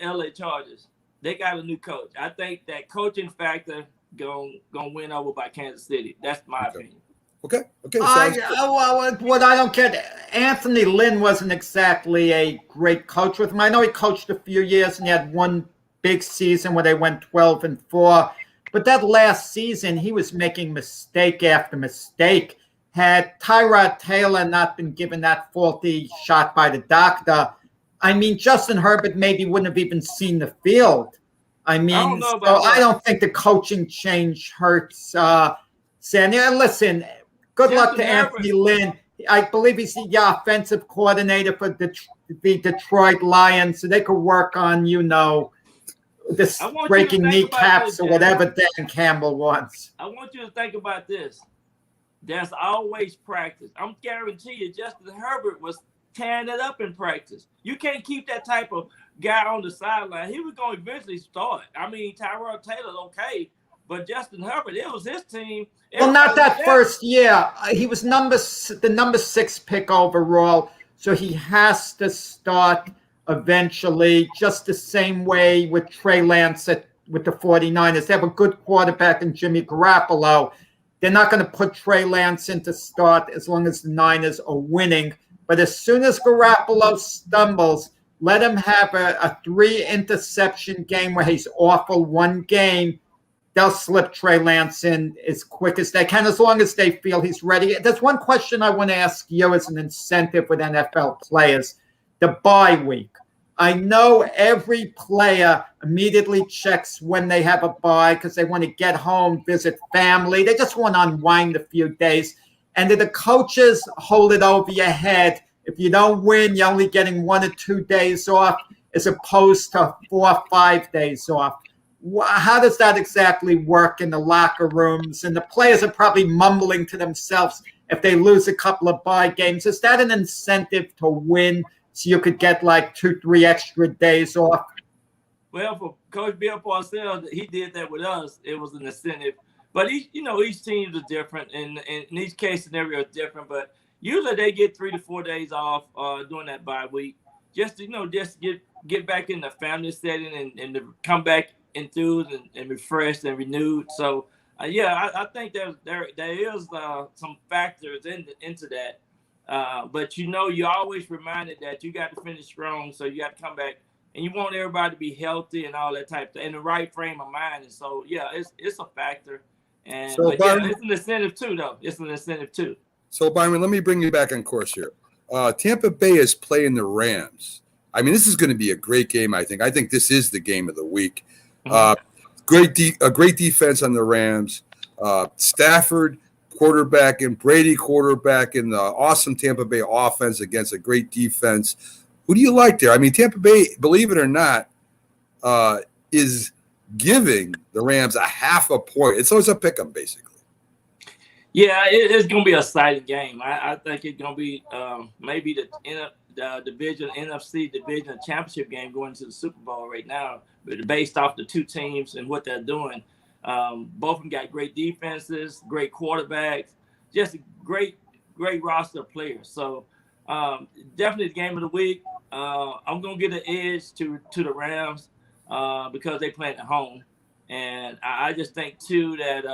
LA Chargers. They got a new coach. I think that coaching factor gonna win over by Kansas City. That's my opinion. Okay. What I don't get, Anthony Lynn wasn't exactly a great coach with him. I know he coached a few years and he had one big season where they went 12-4. But that last season, he was making mistake after mistake. Had Tyrod Taylor not been given that faulty shot by the doctor, I mean, Justin Herbert maybe wouldn't have even seen the field. I don't think the coaching change hurts San Diego. Listen, good luck to Anthony Lynn. I believe he's the offensive coordinator for the Detroit Lions, so they could work on, this breaking kneecaps or whatever Dan Campbell wants. I want you to think about this. There's always practice. I'm guarantee you Justin Herbert was tearing it up in practice. You can't keep that type of guy on the sideline. He was going to eventually start. I mean, Tyrod Taylor's okay, but Justin Herbert, it was his team. Well, not that first year. He was the number 6 pick overall, so he has to start eventually, just the same way with Trey Lance with the 49ers. They have a good quarterback in Jimmy Garoppolo. They're not going to put Trey Lance in to start as long as the Niners are winning. But as soon as Garoppolo stumbles, let him have a 3-interception game where he's awful one game. They'll slip Trey Lance in as quick as they can, as long as they feel he's ready. There's one question I want to ask you as an incentive with NFL players, the bye week. I know every player immediately checks when they have a bye because they want to get home, visit family. They just want to unwind a few days. And do the coaches hold it over your head? If you don't win, you're only getting 1 or 2 days off as opposed to 4 or 5 days off. How does that exactly work in the locker rooms? And the players are probably mumbling to themselves if they lose a couple of bye games. Is that an incentive to win so you could get like 2-3 extra days off? Well, for Coach Bill Parcells, he did that with us. It was an incentive. But each team is different, and each case scenario is different. But usually they get 3 to 4 days off during that bye week, just to get back in the family setting and to come back enthused and refreshed and renewed. So I think there is some factors into that. But you're always reminded that you got to finish strong, so you got to come back. And you want everybody to be healthy and all that type of thing, in the right frame of mind. And so, it's a factor. And Byron, it's an incentive too, though. It's an incentive too. So, Byron, let me bring you back on course here. Tampa Bay is playing the Rams. I mean, this is going to be a great game, I think. I think this is the game of the week. Great defense on the Rams. Stafford quarterback and Brady quarterback in the awesome Tampa Bay offense against a great defense. Who do you like there? I mean, Tampa Bay, believe it or not, is giving the Rams a half a point. So it's a pick 'em, basically. Yeah, it's going to be a exciting game. I think it's going to be maybe the division NFC division championship game going to the Super Bowl right now, but based off the two teams and what they're doing. Both of them got great defenses, great quarterbacks, just a great roster of players. So definitely the game of the week. I'm gonna get an edge to the Rams because they playing at home, and I just think too that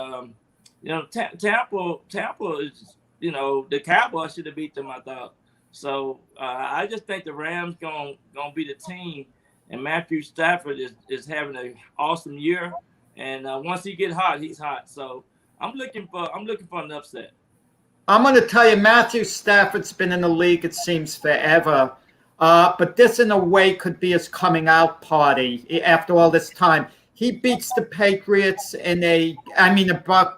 Tampa is, the Cowboys should have beat them, I thought. So I just think the Rams gonna be the team, and Matthew Stafford is having an awesome year, and once he get hot, he's hot. So I'm looking for an upset. I'm going to tell you, Matthew Stafford's been in the league, it seems, forever. But this, in a way, could be his coming out party after all this time. He beats the Patriots the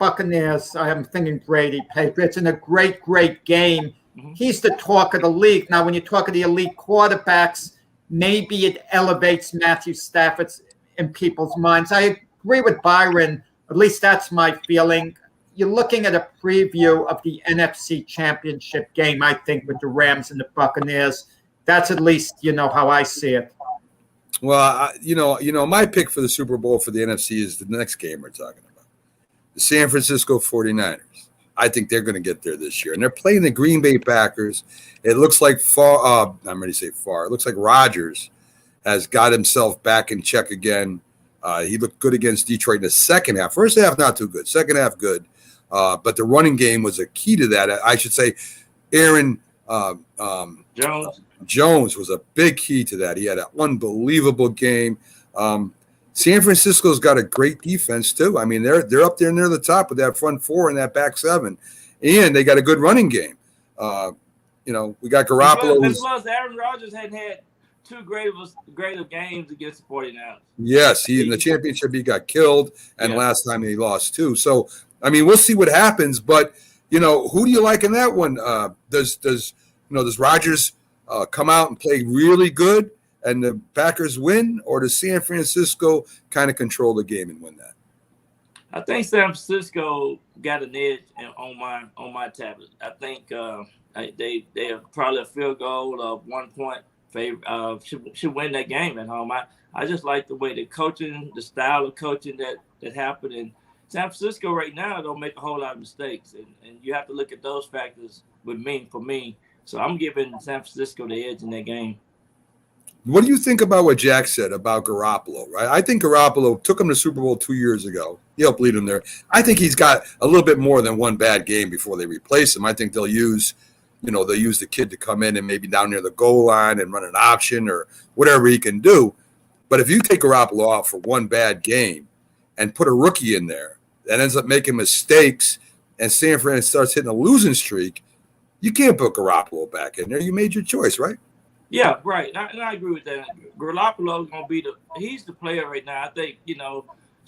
Buccaneers. I'm thinking Brady, Patriots, in a great, great game. Mm-hmm. He's the talk of the league. Now, when you talk of the elite quarterbacks, maybe it elevates Matthew Stafford in people's minds. I agree with Byron. At least that's my feeling. You're looking at a preview of the NFC Championship game, I think, with the Rams and the Buccaneers. That's at least, how I see it. Well, my pick for the Super Bowl for the NFC is the next game we're talking about. The San Francisco 49ers. I think they're going to get there this year. And they're playing the Green Bay Packers. It looks like I'm ready to say far. It looks like Rodgers has got himself back in check again. He looked good against Detroit in the second half. First half, not too good. Second half, good. But the running game was a key to that. I should say Aaron Jones was a big key to that. He had an unbelievable game. San Francisco's got a great defense too. I mean, they're up there near the top with that front four and that back seven, and they got a good running game. We got Garoppolo. Plus, Aaron Rodgers hadn't had two great of games against the 49ers. Yes, in the championship he got killed, and last time he lost too. So, I mean, we'll see what happens. But who do you like in that one? Does Rodgers come out and play really good and the Packers win, or does San Francisco kind of control the game and win that? I think San Francisco got an edge on my tablet. I think they have probably a field goal of 1 point favor should win that game at home. I just like the way the style of coaching that happened in San Francisco right now. Don't make a whole lot of mistakes, and you have to look at those factors for me. So I'm giving San Francisco the edge in that game. What do you think about what Jack said about Garoppolo, right? I think Garoppolo took him to Super Bowl 2 years ago. He helped lead him there. I think he's got a little bit more than one bad game before they replace him. I think they'll use the kid to come in and maybe down near the goal line and run an option or whatever he can do. But if you take Garoppolo out for one bad game and put a rookie in there that ends up making mistakes and San Fran starts hitting a losing streak, you can't put Garoppolo back in there. You made your choice, right? Yeah, right. I agree with that. Garoppolo is going to be he's the player right now. I think,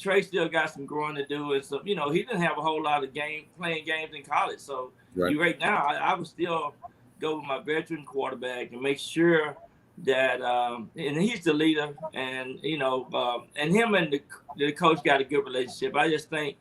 Trey still got some growing to do. And so, he didn't have a whole lot of playing games in college. So right now, I would still go with my veteran quarterback and make sure that, and he's the leader, and, and him and the coach got a good relationship. I just think,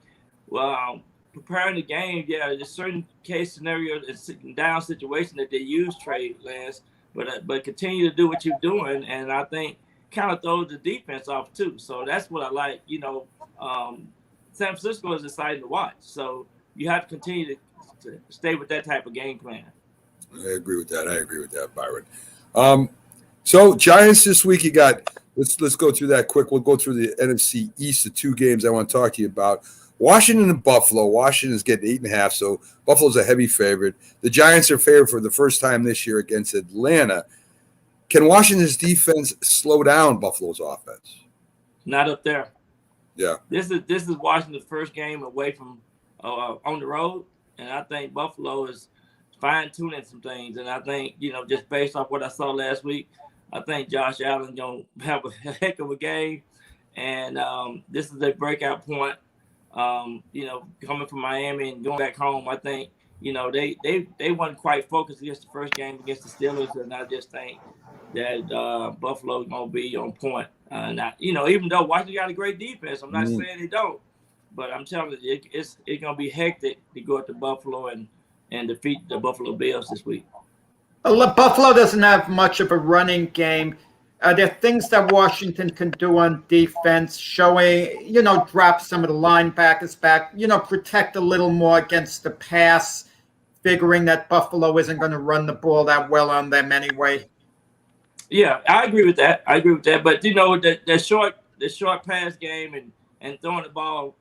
preparing the game, there's certain case scenarios and down situation that they use Trey Lance, but continue to do what you're doing, and I think kind of throws the defense off too. So that's what I like. San Francisco is exciting to watch. So you have to continue to stay with that type of game plan. I agree with that, Byron. So Giants this week, you got. Let's go through that quick. We'll go through the NFC East, the two games I want to talk to you about. Washington and Buffalo. Washington is getting 8.5, so Buffalo's a heavy favorite. The Giants are favored for the first time this year against Atlanta. Can Washington's defense slow down Buffalo's offense? Not up there. Yeah. This is Washington's first game away from on the road, and I think Buffalo is fine-tuning some things. And I think, just based off what I saw last week, I think Josh Allen's going to have a heck of a game, and this is a breakout point. Coming from Miami and going back home, I think, they weren't quite focused against the first game against the Steelers, and I just think that Buffalo's going to be on point. Even though Washington got a great defense, I'm not saying they don't, but I'm telling you, it's going to be hectic to go to Buffalo and defeat the Buffalo Bills this week. Buffalo doesn't have much of a running game. There are things that Washington can do on defense, showing, drop some of the linebackers back, protect a little more against the pass, figuring that Buffalo isn't going to run the ball that well on them anyway. Yeah, I agree with that. But the short pass game and throwing the ball,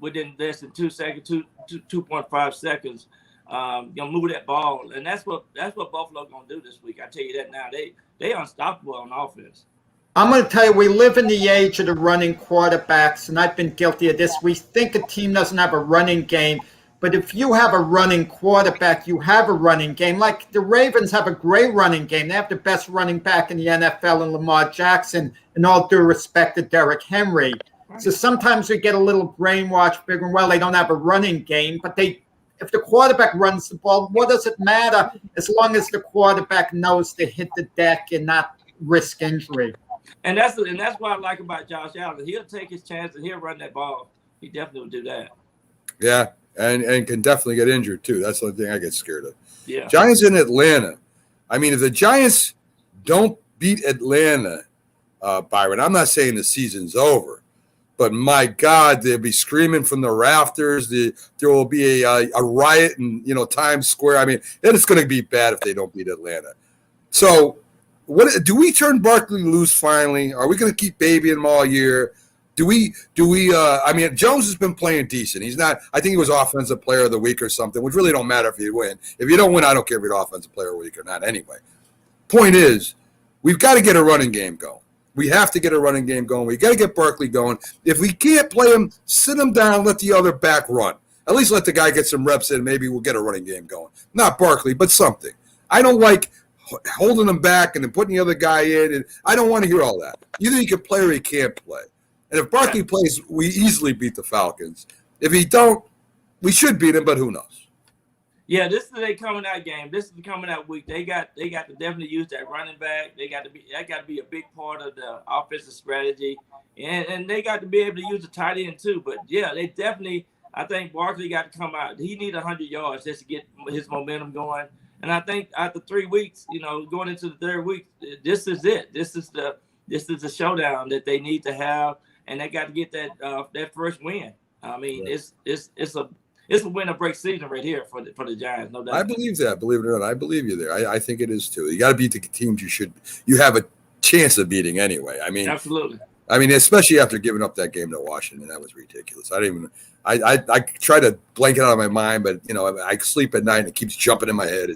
within less than 2 seconds, 2.5 seconds, move that ball, and that's what Buffalo gonna do this week. I tell you that now. They unstoppable on offense. I'm going to tell you, we live in the age of the running quarterbacks, and I've been guilty of this. We think a team doesn't have a running game, but if you have a running quarterback, you have a running game. Like the Ravens have a great running game. They have the best running back in the NFL in Lamar Jackson, and all due respect to Derrick Henry. So sometimes we get a little brainwashed figuring, well, they don't have a running game, but if the quarterback runs the ball, what does it matter as long as the quarterback knows to hit the deck and not risk injury? And that's what I like about Josh Allen. He'll take his chance and he'll run that ball. He definitely will do that. Yeah, and can definitely get injured too. That's the only thing I get scared of. Yeah. Giants in Atlanta. I mean, if the Giants don't beat Atlanta, Byron, I'm not saying the season's over, but my God, they'll be screaming from the rafters. There will be a riot in Times Square. I mean, then it's going to be bad if they don't beat Atlanta. So, what do we turn Barkley loose finally? Are we going to keep babying him all year? Do we? I mean, Jones has been playing decent. He's not. I think he was Offensive Player of the Week or something, which really don't matter if you win. If you don't win, I don't care if you're Offensive Player of the Week or not. Anyway, point is, we've got to get a running game going. We have to get a running game going. We got to get Barkley going. If we can't play him, sit him down, let the other back run. At least let the guy get some reps in. Maybe we'll get a running game going. Not Barkley, but something. I don't like holding him back and then putting the other guy in. And I don't want to hear all that. Either he can play or he can't play. And if Barkley plays, we easily beat the Falcons. If he don't, we should beat him, but who knows? Yeah, this is a coming out game. This is the coming out week. They got to definitely use that running back. That got to be a big part of the offensive strategy, and they got to be able to use the tight end too. But yeah, they definitely. I think Barkley got to come out. He needs 100 yards just to get his momentum going. And I think after 3 weeks, going into the third week, this is it. This is the showdown that they need to have, and they got to get that first win. I mean, it's a win or break season right here for the Giants, no doubt. I believe that. Believe it or not, I believe you there. I think it is too. You got to beat the teams you have a chance of beating anyway. I mean, absolutely. I mean, especially after giving up that game to Washington, that was ridiculous. I try to blank it out of my mind, but I sleep at night and it keeps jumping in my head.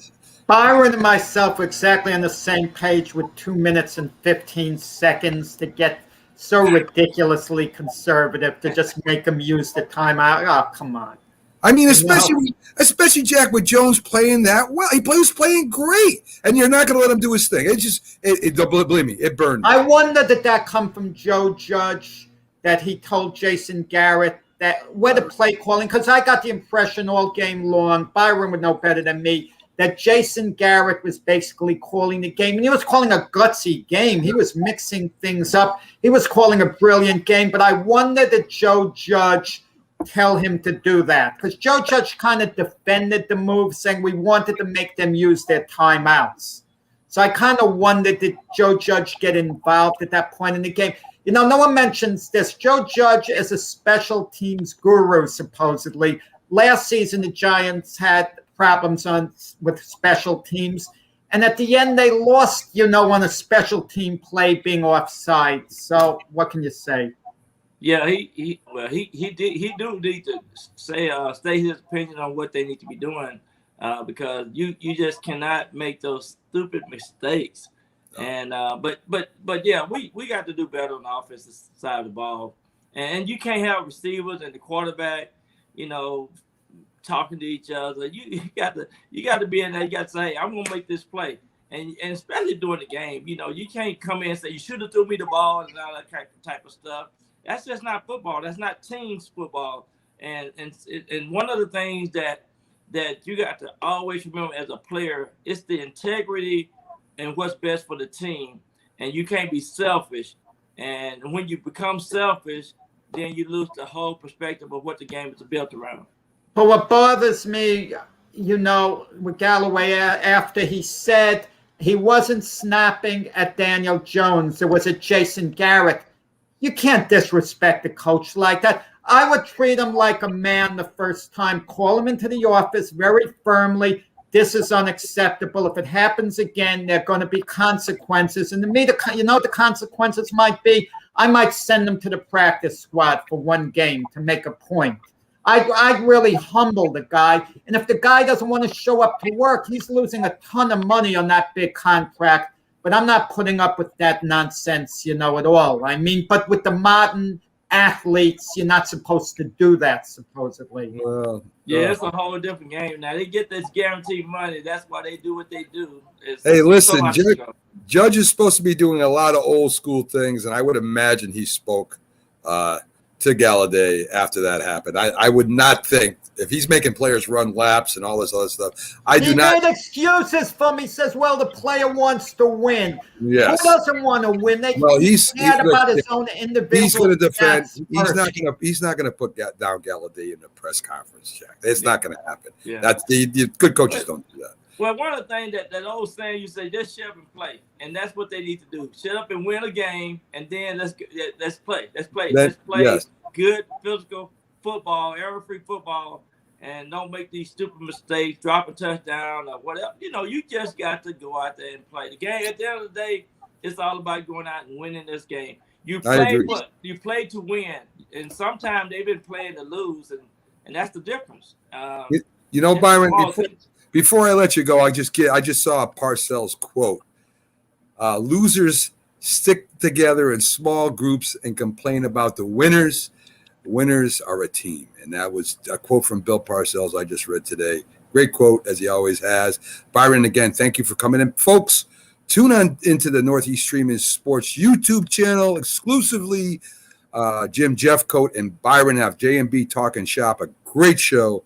Byron and myself were exactly on the same page with 2 minutes and 15 seconds to get so ridiculously conservative to just make them use the timeout. Oh, come on. I mean, especially Jack with Jones playing that well. He was playing great, and you're not going to let him do his thing. Believe me, it burned me. I wonder did that come from Joe Judge, that he told Jason Garrett that where the play calling, because I got the impression all game long, Byron would know better than me, that Jason Garrett was basically calling the game, and he was calling a gutsy game. He was mixing things up. He was calling a brilliant game, but I wonder that Joe Judge tell him to do that, because Joe Judge kind of defended the move, saying we wanted to make them use their timeouts. So I kind of wondered, did Joe Judge get involved at that point in the game? No one mentions this. Joe Judge is a special teams guru, supposedly. Last season, the Giants had problems with special teams, and at the end, they lost, on a special team play being offside. So what can you say? Yeah, he do need to state his opinion on what they need to be doing, because you just cannot make those stupid mistakes. And but yeah, we got to do better on the offensive side of the ball, and you can't have receivers and the quarterback, talking to each other. You got to be in there. You got to say, hey, I'm gonna make this play. And especially during the game, you can't come in and say you should have threw me the ball and all that type of stuff. That's just not football. That's not teams football. And one of the things that you got to always remember as a player is the integrity and what's best for the team. And you can't be selfish. And when you become selfish, then you lose the whole perspective of what the game is built around. But what bothers me, with Galloway after he said he wasn't snapping at Daniel Jones. There was a Jason Garrett. You can't disrespect a coach like that. I would treat him like a man the first time, call him into the office very firmly. This is unacceptable. If it happens again, there are going to be consequences. And to me, the consequences might be I might send him to the practice squad for one game to make a point. I'd really humble the guy. And if the guy doesn't want to show up to work, he's losing a ton of money on that big contract. But I'm not putting up with that nonsense, at all. I mean, but with the modern athletes, you're not supposed to do that, supposedly. It's a whole different game. Now, they get this guaranteed money. That's why they do what they do. Hey, listen, Judge is supposed to be doing a lot of old school things, and I would imagine he spoke to Galladay after that happened. I would not think, if he's making players run laps and all this other stuff, he made excuses for me. He says, well, the player wants to win. Yes. Who doesn't want to win? He's about his own individual. He's going to defend. He's not going to put down Galladay in the press conference, Jack. It's not going to happen. Yeah. That's the good coaches don't do that. Well, one of the things that old saying, you say, just shut up and play. And that's what they need to do. Shut up and win a game, and then let's play. Let's play good physical football, error-free football, and don't make these stupid mistakes, drop a touchdown or whatever. You just got to go out there and play the game. At the end of the day, it's all about going out and winning this game. You play to win, and sometimes they've been playing to lose, and that's the difference. Byron, before I let you go, I just saw a Parcells quote. Losers stick together in small groups and complain about the winners. Winners are a team. And that was a quote from Bill Parcells I just read today. Great quote, as he always has. Byron, again, thank you for coming in. Folks, tune on into the Northeast Streaming Sports YouTube channel exclusively. Jim Jeffcoat and Byron have J&B Talking Shop, a great show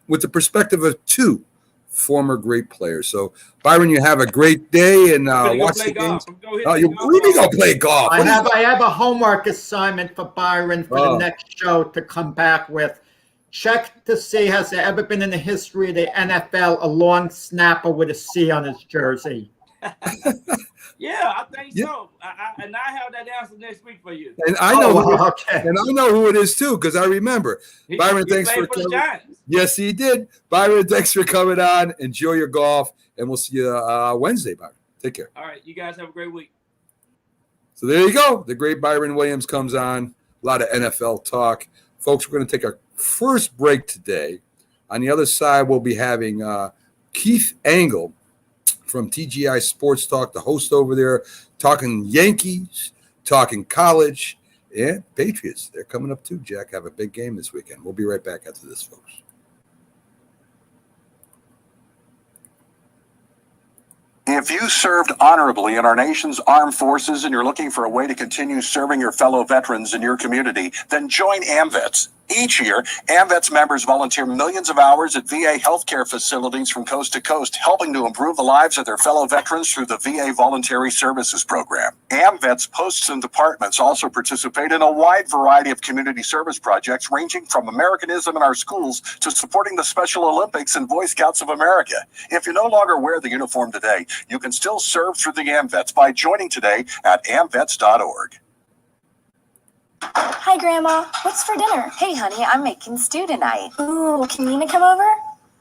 with the perspective of two former great players. So, Byron, you have a great day and watch the games. You really go play golf. I have a homework assignment for Byron for the next show to come back with. Check to see, has there ever been in the history of the NFL a long snapper with a C on his jersey? Yeah, I think so. I have that answer next week for you. And I know, who it is too, because I remember. Byron, thanks for coming. Yes, he did. Byron, thanks for coming on. Enjoy your golf, and we'll see you Wednesday, Byron. Take care. All right, you guys have a great week. So there you go. The great Byron Williams comes on. A lot of NFL talk. Folks, we're going to take our first break today. On the other side, we'll be having Keith Angle from TGI Sports Talk, the host over there, talking Yankees, talking college, and Patriots. They're coming up too, Jack. Have a big game this weekend. We'll be right back after this, folks. If you served honorably in our nation's armed forces and you're looking for a way to continue serving your fellow veterans in your community, then join AMVETS. Each year, AMVETS members volunteer millions of hours at VA healthcare facilities from coast to coast, helping to improve the lives of their fellow veterans through the VA Voluntary Services Program. AMVETS posts and departments also participate in a wide variety of community service projects, ranging from Americanism in our schools to supporting the Special Olympics and Boy Scouts of America. If you no longer wear the uniform today, you can still serve through the AMVETS by joining today at amvets.org. Hi, Grandma. What's for dinner? Hey, honey, I'm making stew tonight. Ooh, can Nina come over?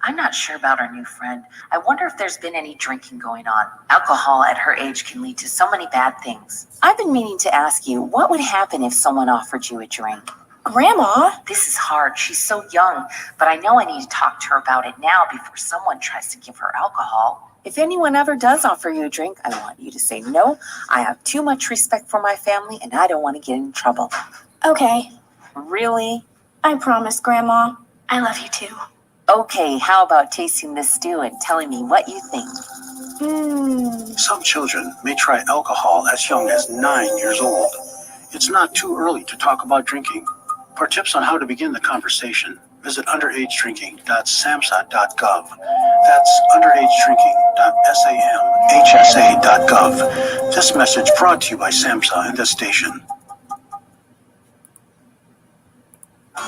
I'm not sure about our new friend. I wonder if there's been any drinking going on. Alcohol at her age can lead to so many bad things. I've been meaning to ask you, what would happen if someone offered you a drink? Grandma? This is hard. She's so young, but I know I need to talk to her about it now before someone tries to give her alcohol. If anyone ever does offer you a drink, I want you to say no. I have too much respect for my family, and I don't want to get in trouble. Okay. Really? I promise, Grandma. I love you too. Okay, how about tasting this stew and telling me what you think? Some children may try alcohol as young as 9 years old. It's not too early to talk about drinking. For tips on how to begin the conversation, visit underagedrinking.samhsa.gov. That's underagedrinking.samhsa.gov. This message brought to you by SAMHSA and this station.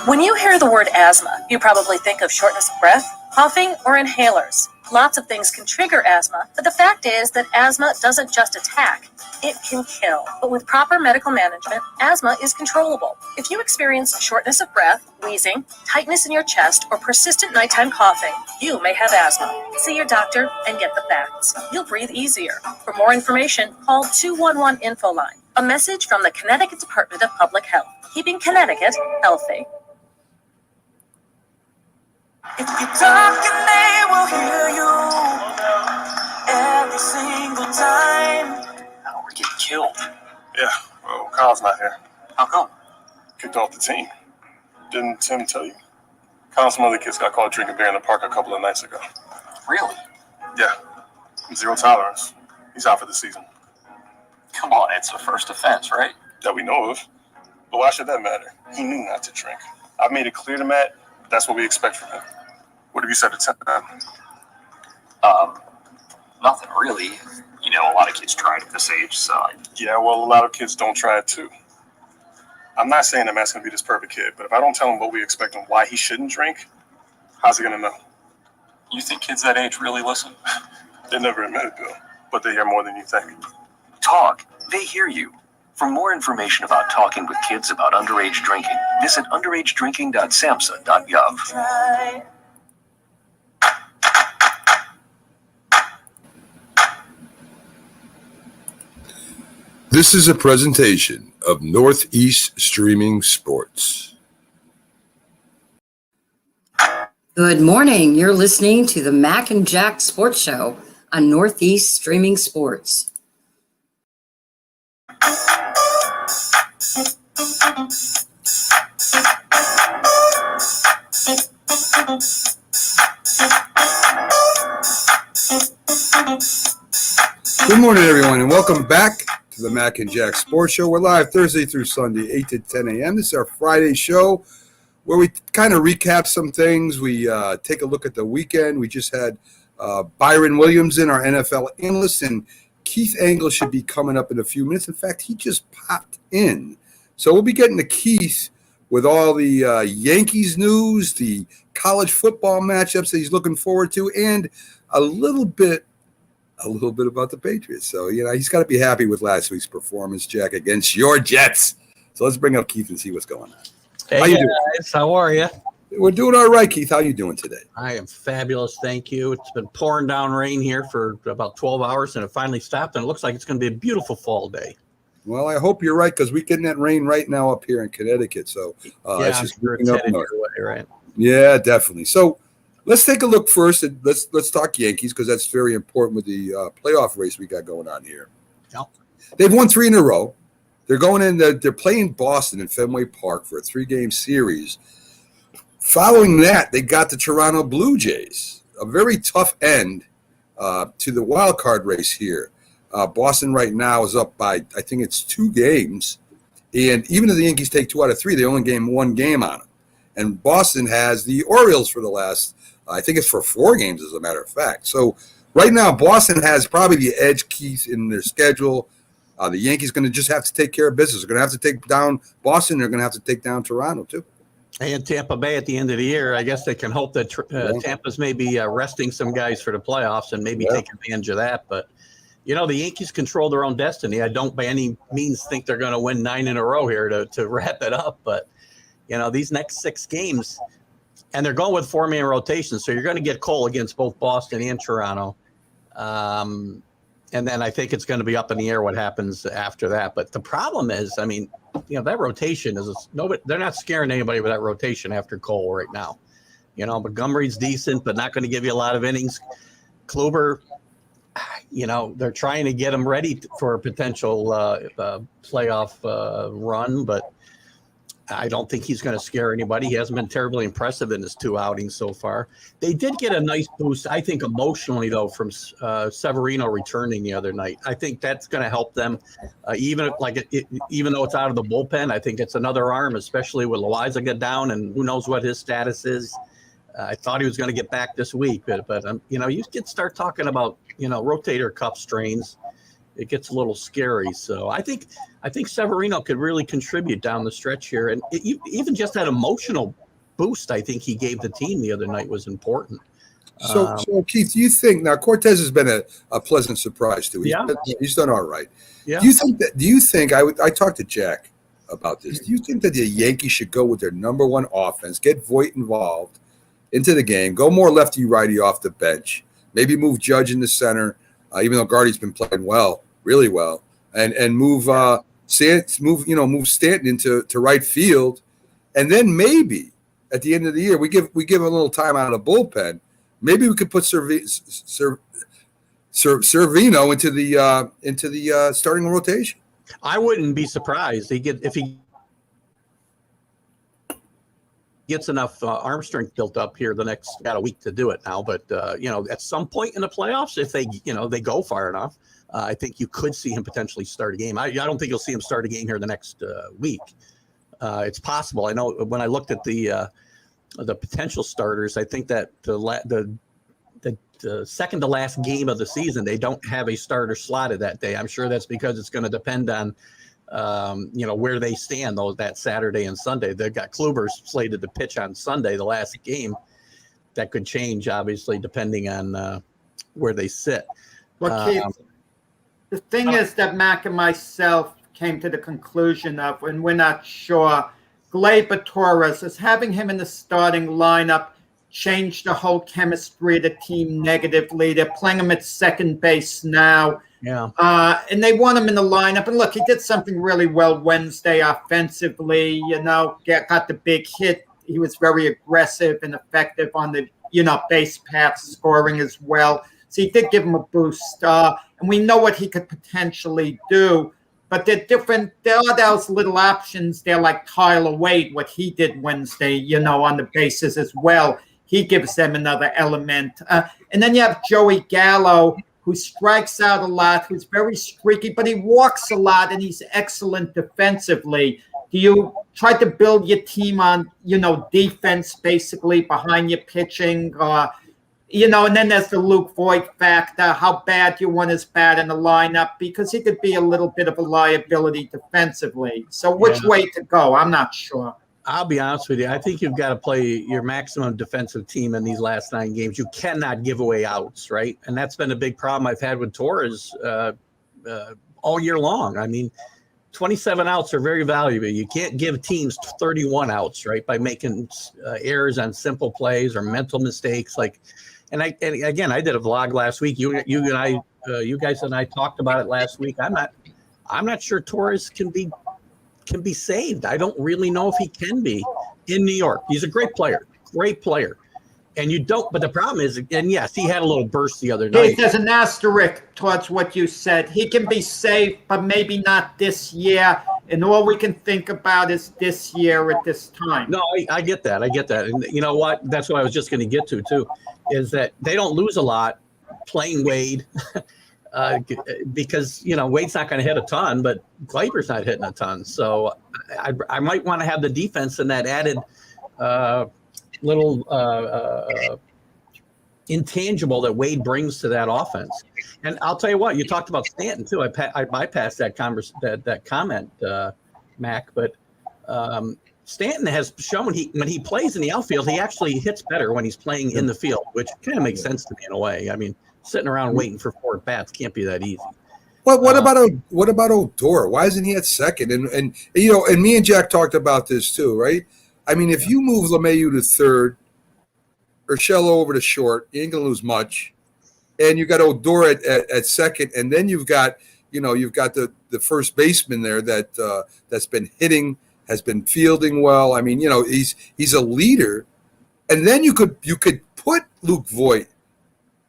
When you hear the word asthma, you probably think of shortness of breath, coughing, or inhalers. Lots of things can trigger asthma, but the fact is that asthma doesn't just attack, it can kill. But with proper medical management, asthma is controllable. If you experience shortness of breath, wheezing, tightness in your chest, or persistent nighttime coughing, you may have asthma. See your doctor and get the facts. You'll breathe easier. For more information, call 211 Info Line. A message from the Connecticut Department of Public Health, keeping Connecticut healthy. If you talk and they will hear you every single time. Now we're getting killed. Yeah, well, Kyle's not here. How come? Kicked off the team. Didn't Tim tell you? Kyle and some other kids got caught drinking beer in the park a couple of nights ago. Really? Yeah, zero tolerance. He's out for the season. Come on, it's a first offense, right? That we know of. But why should that matter? He knew not to drink. I've made it clear to Matt, that's what we expect from him. What have you said to Tim? Nothing really. You know, a lot of kids try it at this age, so Yeah, well, a lot of kids don't try it too. I'm not saying that Matt's going to be this perfect kid, but if I don't tell him what we expect and why he shouldn't drink, how's he going to know? You think kids that age really listen? They never admit it, Bill, but they hear more than you think. Talk. They hear you. For more information about talking with kids about underage drinking, visit underagedrinking.samhsa.gov. Try. This is a presentation of Northeast Streaming Sports. Good morning. You're listening to the Mac and Jack Sports Show on Northeast Streaming Sports. Good morning, everyone, and welcome back to the Mac and Jack Sports Show. We're live Thursday through Sunday, 8 to 10 a.m. This is our Friday show where we kind of recap some things. We take a look at the weekend. We just had Byron Williams in, our NFL analyst, and Keith Angle should be coming up in a few minutes. In fact, he just popped in. So we'll be getting to Keith with all the Yankees news, the college football matchups that he's looking forward to, and a little bit about the Patriots. So, you know, he's got to be happy with last week's performance, Jack, against your Jets. So let's bring up Keith and see what's going on. Hey, how you doing? guys, how are you? We're doing all right, Keith. How you doing today? I am fabulous, thank you. It's been pouring down rain here for about 12 hours, and it finally stopped, and it looks like it's going to be a beautiful fall day. Well, I hope you're right, because we're getting that rain right now up here in Connecticut. So it's just moving up north. Right? Yeah, definitely. So let's take a look first, and let's talk Yankees, because that's very important with the playoff race we got going on here. Yep. They've won 3 in a row. They're going in. They're playing Boston in Fenway Park for a 3-game series. Following that, they got the Toronto Blue Jays, a very tough end to the wild card race here. Boston right now is up by, I think it's 2 games, and even if the Yankees take 2 out of 3, they only gain 1 game on them. And Boston has the Orioles for the last, I think it's for 4 games, as a matter of fact. So right now, Boston has probably the edge, Keith, in their schedule. The Yankees going to just have to take care of business. They're going to have to take down Boston. They're going to have to take down Toronto, too. And Tampa Bay at the end of the year, I guess they can hope that Tampa's maybe resting some guys for the playoffs and maybe take advantage of that. But, you know, the Yankees control their own destiny. I don't by any means think they're going to win 9 in a row here to wrap it up. But, you know, these next 6 games, and they're going with 4-man rotation, so you're going to get Cole against both Boston and Toronto. And then I think it's going to be up in the air what happens after that. But the problem is, I mean, you know, that rotation is they're not scaring anybody with that rotation after Cole right now. You know, Montgomery's decent, but not going to give you a lot of innings. Kluber, you know, they're trying to get him ready for a potential playoff run, but I don't think he's going to scare anybody. He hasn't been terribly impressive in his 2 outings so far. They did get a nice boost, I think, emotionally, though, from Severino returning the other night. I think that's going to help them, even though it's out of the bullpen. I think it's another arm, especially with Loaiza get down, and who knows what his status is. I thought he was going to get back this week, but you know, you start talking about, you know, rotator cuff strains. It gets a little scary. So I think Severino could really contribute down the stretch here. And even just that emotional boost I think he gave the team the other night was important. So Keith, do you think now Cortez has been a pleasant surprise too? He's done all right. Yeah. Do you think I talked to Jack about this? Do you think that the Yankees should go with their number one offense, get Voit involved into the game, go more lefty righty off the bench, maybe move Judge in the center, even though Guardy's been playing well, really well, and move Stanton into right field, and then maybe at the end of the year we give a little time out of the bullpen. Maybe we could put Servino into the starting rotation. I wouldn't be surprised if he gets enough arm strength built up here the next got a week to do it now. But at some point in the playoffs, if they go far enough, I think you could see him potentially start a game. I don't think you'll see him start a game here the next week. It's possible. I know when I looked at the potential starters, I think that the second to last game of the season, they don't have a starter slotted that day. I'm sure that's because it's going to depend on, where they stand that Saturday and Sunday. They've got Kluber slated to pitch on Sunday, the last game. That could change, obviously, depending on where they sit. Well, Keith, the thing is that Mac and myself came to the conclusion of, and we're not sure, Gleyber Torres is having him in the starting lineup change the whole chemistry of the team negatively. They're playing him at second base now. Yeah. And they want him in the lineup. And look, he did something really well Wednesday offensively, got the big hit. He was very aggressive and effective on the, base paths, scoring as well. So he did give him a boost. And we know what he could potentially do. But they're different. There are those little options there, like Tyler Wade, what he did Wednesday, on the bases as well. He gives them another element. And then you have Joey Gallo, who strikes out a lot, who's very streaky, but he walks a lot, and he's excellent defensively. Do you try to build your team on, defense basically behind your pitching? And then there's the Luke Voit factor, how bad you want his bat in the lineup, because he could be a little bit of a liability defensively. So which way to go? I'm not sure. I'll be honest with you. I think you've got to play your maximum defensive team in these last 9 games. You cannot give away outs, right? And that's been a big problem I've had with Torres all year long. I mean, 27 outs are very valuable. You can't give teams 31 outs, right, by making errors on simple plays or mental mistakes. And again, I did a vlog last week. You guys and I talked about it last week. I'm not sure Torres can be saved. I don't really know if he can be in New York. He's a great player. And you don't, but the problem is, and yes, he had a little burst the other night. There's an asterisk towards what you said. He can be saved, but maybe not this year. And all we can think about is this year at this time. No, I get that. And you know what? That's what I was just going to get to, too, is that they don't lose a lot playing Wade because, Wade's not going to hit a ton, but Gleyber's not hitting a ton. So I might want to have the defense in that added little intangible that Wade brings to that offense. And I'll tell you what, you talked about Stanton too. I bypassed that comment, Mac, but Stanton has shown when he plays in the outfield, he actually hits better when he's playing in the field, which kind of makes sense to me in a way. I mean, sitting around waiting for 4 at-bats can't be that easy. What about Odor? Why isn't he at second? And me and Jack talked about this too, right? I mean, if you move LeMahieu to third, Urshela over to short, you ain't gonna lose much. And you got Odor at second, and then you've got the first baseman there that's been hitting, has been fielding well. I mean, he's a leader. And then you could put Luke Voit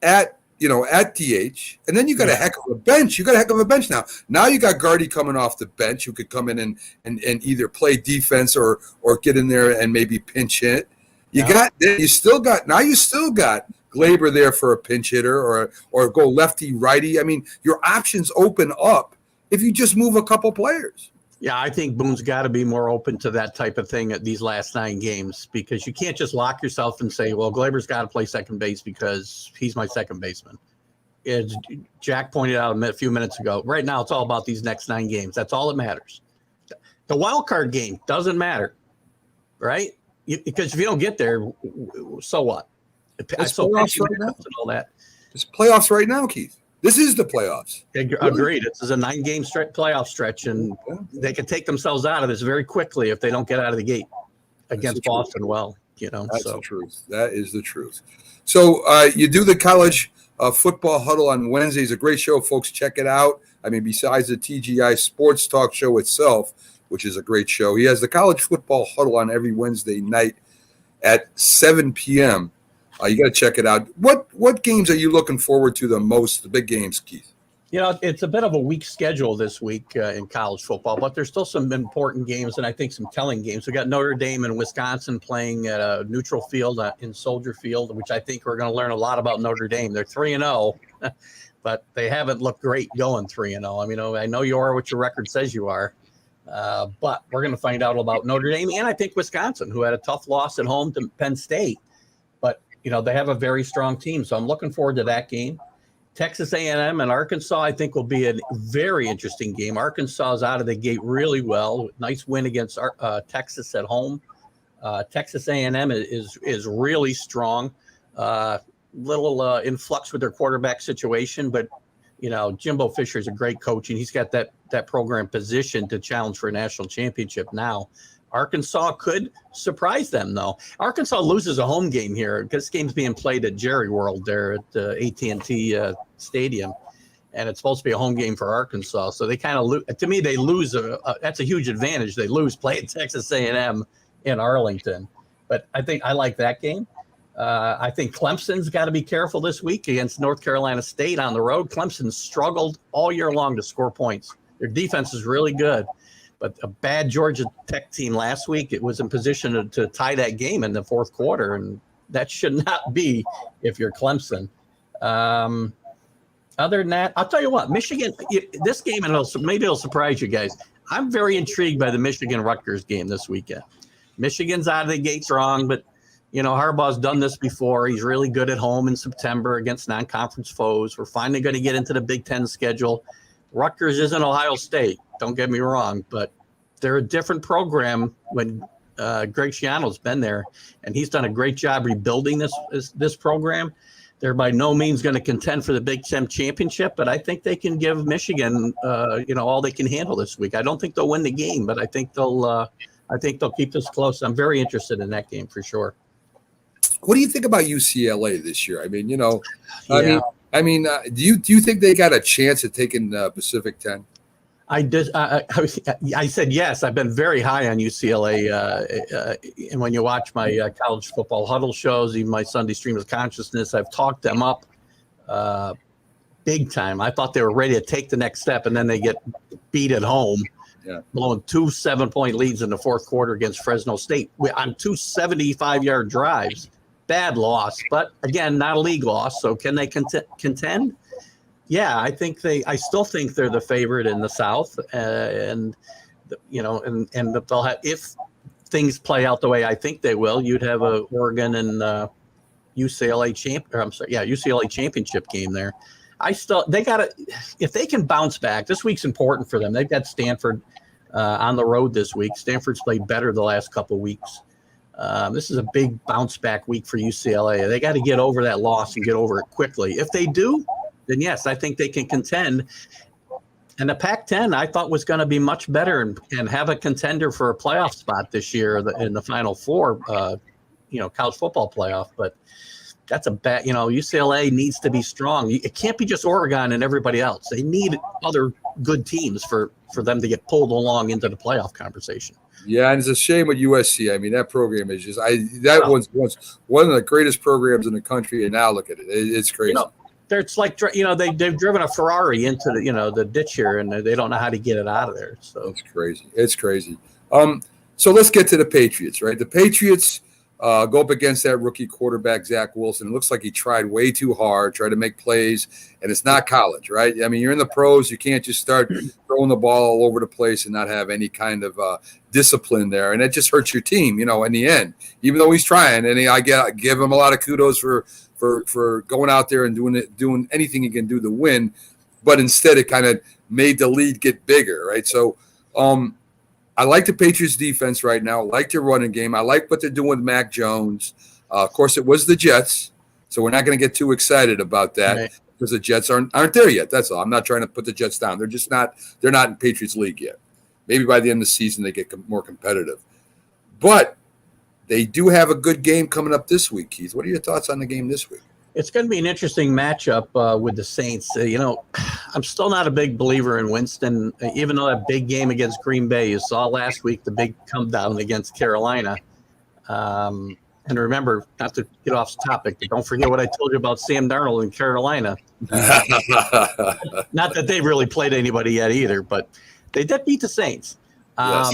at DH, and then you got a heck of a bench. You got a heck of a bench now. Now you got Guardy coming off the bench who could come in and either play defense or get in there and maybe pinch hit. You still got Gleyber there for a pinch hitter or go lefty righty. I mean, your options open up if you just move a couple players. Yeah, I think Boone's got to be more open to that type of thing at these last 9 games, because you can't just lock yourself and say, well, Gleyber's got to play second base because he's my second baseman. As Jack pointed out a few minutes ago, right now it's all about these next 9 games. That's all that matters. The wild card game doesn't matter, right? Because if you don't get there, so what? I It's saw playoffs pitching right now. matchups and all that. It's playoffs right now, Keith. This is the playoffs. Agreed. This is a 9-game playoff stretch, and they can take themselves out of this very quickly if they don't get out of the gate against Boston. Well, That's the truth. That is the truth. So you do the college football huddle on Wednesdays. A great show, folks. Check it out. I mean, besides the TGI Sports Talk show itself, which is a great show, he has the college football huddle on every Wednesday night at 7 p.m. You got to check it out. What games are you looking forward to the most? The big games, Keith. It's a bit of a weak schedule this week in college football, but there's still some important games and I think some telling games. We got Notre Dame and Wisconsin playing at a neutral field in Soldier Field, which I think we're going to learn a lot about Notre Dame. They're 3-0, but they haven't looked great going 3-0. I mean, I know you are what your record says you are, but we're going to find out about Notre Dame and I think Wisconsin, who had a tough loss at home to Penn State. But, they have a very strong team, so I'm looking forward to that game. Texas A&M and Arkansas, I think, will be a very interesting game. Arkansas is out of the gate really well. Nice win against Texas at home. Texas A&M is really strong. Little in flux with their quarterback situation, but Jimbo Fisher is a great coach, and he's got that program positioned to challenge for a national championship now. Arkansas could surprise them, though. Arkansas loses a home game here because this game's being played at Jerry World there at AT&T Stadium, and it's supposed to be a home game for Arkansas. So they kind of to me, they lose. That's a huge advantage. They lose playing Texas A&M in Arlington, but I think I like that game. I think Clemson's got to be careful this week against North Carolina State on the road. Clemson struggled all year long to score points. Their defense is really good. But a bad Georgia Tech team last week, it was in position to tie that game in the fourth quarter, and that should not be if you're Clemson. Other than that, I'll tell you what, Michigan, this game, and maybe it'll surprise you guys. I'm very intrigued by the Michigan-Rutgers game this weekend. Michigan's out of the gate strong, but, Harbaugh's done this before. He's really good at home in September against non-conference foes. We're finally going to get into the Big Ten schedule. Rutgers isn't Ohio State, don't get me wrong, but they're a different program when Greg Schiano's been there, and he's done a great job rebuilding this program. They're by no means going to contend for the Big Ten championship, but I think they can give Michigan, all they can handle this week. I don't think they'll win the game, but I think they'll keep this close. I'm very interested in that game for sure. What do you think about UCLA this year? I mean, do you think they got a chance at taking Pacific 10? I said yes. I've been very high on UCLA, and when you watch my college football huddle shows, even my Sunday Stream of Consciousness, I've talked them up big time. I thought they were ready to take the next step, and then they get beat at home, blowing 2 7-point leads in the fourth quarter against Fresno State on 2 75-yard drives. Bad loss, but again, not a league loss. So can they contend? Yeah, I still think they're the favorite in the South, and they'll have, if things play out the way I think they will, you'd have a Oregon and UCLA championship game there. If they can bounce back, this week's important for them. They've got Stanford on the road this week. Stanford's played better the last couple of weeks. This is a big bounce back week for UCLA. They got to get over that loss and get over it quickly. If they do, then yes, I think they can contend. And the Pac-10 I thought was going to be much better and have a contender for a playoff spot this year in the Final Four, college football playoff. But that's a bad, UCLA needs to be strong. It can't be just Oregon and everybody else. They need other good teams for them to get pulled along into the playoff conversation. Yeah, and it's a shame with USC. I mean, that program is just one's one of the greatest programs in the country, and now look at it. It's crazy. It's like they've driven a Ferrari into the ditch here, and they don't know how to get it out of there. So it's crazy. It's crazy. So let's get to the Patriots, right? The Patriots go up against that rookie quarterback, Zach Wilson. It looks like he tried way too hard, tried to make plays, and it's not college, right? I mean, you're in the pros. You can't just start throwing the ball all over the place and not have any kind of discipline there, and it just hurts your team, in the end. Even though he's trying, and I give him a lot of kudos for going out there and doing anything he can do to win, but instead it kind of made the lead get bigger, right? So I like the Patriots defense right now. I like their running game. I like what they're doing with Mac Jones. Of course, it was the Jets. So we're not going to get too excited about that. Right. Because the Jets aren't there yet. That's all. I'm not trying to put the Jets down. They're just not. They're not in Patriots League yet. Maybe by the end of the season they get more competitive. But they do have a good game coming up this week, Keith. What are your thoughts on the game this week? It's going to be an interesting matchup with the Saints. I'm still not a big believer in Winston, even though that big game against Green Bay, you saw last week, the big come down against Carolina. And remember, not to get off topic, but don't forget what I told you about Sam Darnold in Carolina. Not that they've really played anybody yet either, but they did beat the Saints. Yes.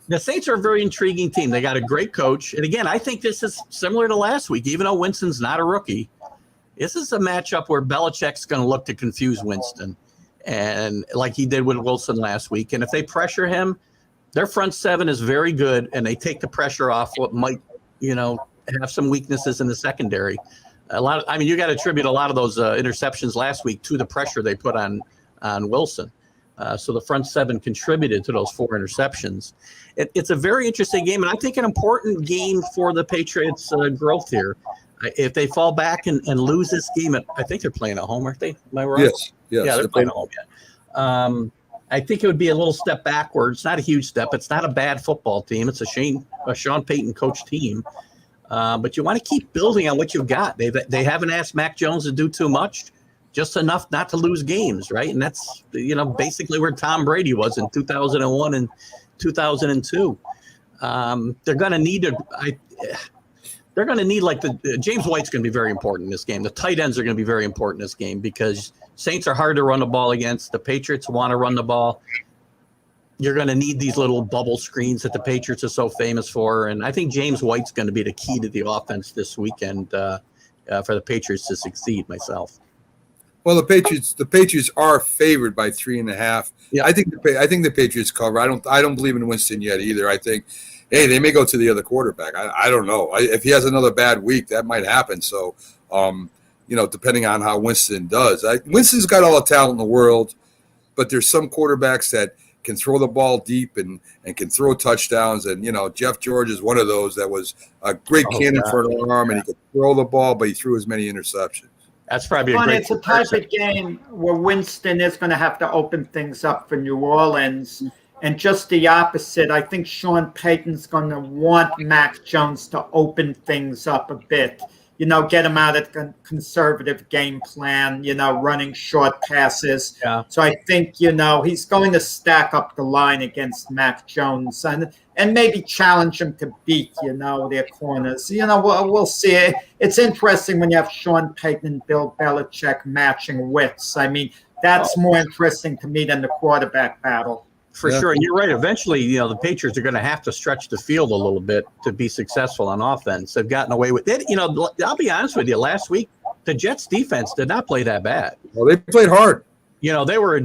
The Saints are a very intriguing team. They got a great coach. And again, I think this is similar to last week, even though Winston's not a rookie. This is a matchup where Belichick's going to look to confuse Winston, and like he did with Wilson last week. And if they pressure him, their front seven is very good, and they take the pressure off what might have some weaknesses in the secondary. You got to attribute a lot of those interceptions last week to the pressure they put on Wilson. So the front seven contributed to those 4 interceptions. It's a very interesting game, and I think an important game for the Patriots' growth here. If they fall back and lose this game, I think they're playing at home, aren't they? Am I right? Yes. Yeah, they're playing at home. Yeah. I think it would be a little step backwards, not a huge step. It's not a bad football team. It's a Sean Payton coach team. But you want to keep building on what you've got. They haven't asked Mac Jones to do too much, just enough not to lose games, right? And that's, basically where Tom Brady was in 2001 and 2002. They're going to need James White's going to be very important in this game. The tight ends are going to be very important in this game because Saints are hard to run the ball against. The Patriots want to run the ball. You're going to need these little bubble screens that the Patriots are so famous for. And I think James White's going to be the key to the offense this weekend for the Patriots to succeed myself. Well, the Patriots are favored by 3.5. Yeah. I think the Patriots cover. I don't believe in Winston yet either. I think, hey, they may go to the other quarterback. I don't know. If he has another bad week, that might happen. So, depending on how Winston does. Winston's got all the talent in the world, but there's some quarterbacks that can throw the ball deep and can throw touchdowns. And, Jeff George is one of those that was a great cannon for an arm, and he could throw the ball, but he threw as many interceptions. That's probably a great It's a type of game where Winston is going to have to open things up for New Orleans. And just the opposite, I think Sean Payton's going to want Mac Jones to open things up a bit. Get him out of the conservative game plan, running short passes. Yeah. So I think, he's going to stack up the line against Mac Jones and maybe challenge him to beat, their corners. We'll see. It's interesting when you have Sean Payton and Bill Belichick matching wits. I mean, that's more interesting to me than the quarterback battle. For sure. And you're right. Eventually, the Patriots are going to have to stretch the field a little bit to be successful on offense. They've gotten away with it. I'll be honest with you. Last week, the Jets defense did not play that bad. Well, they played hard. They were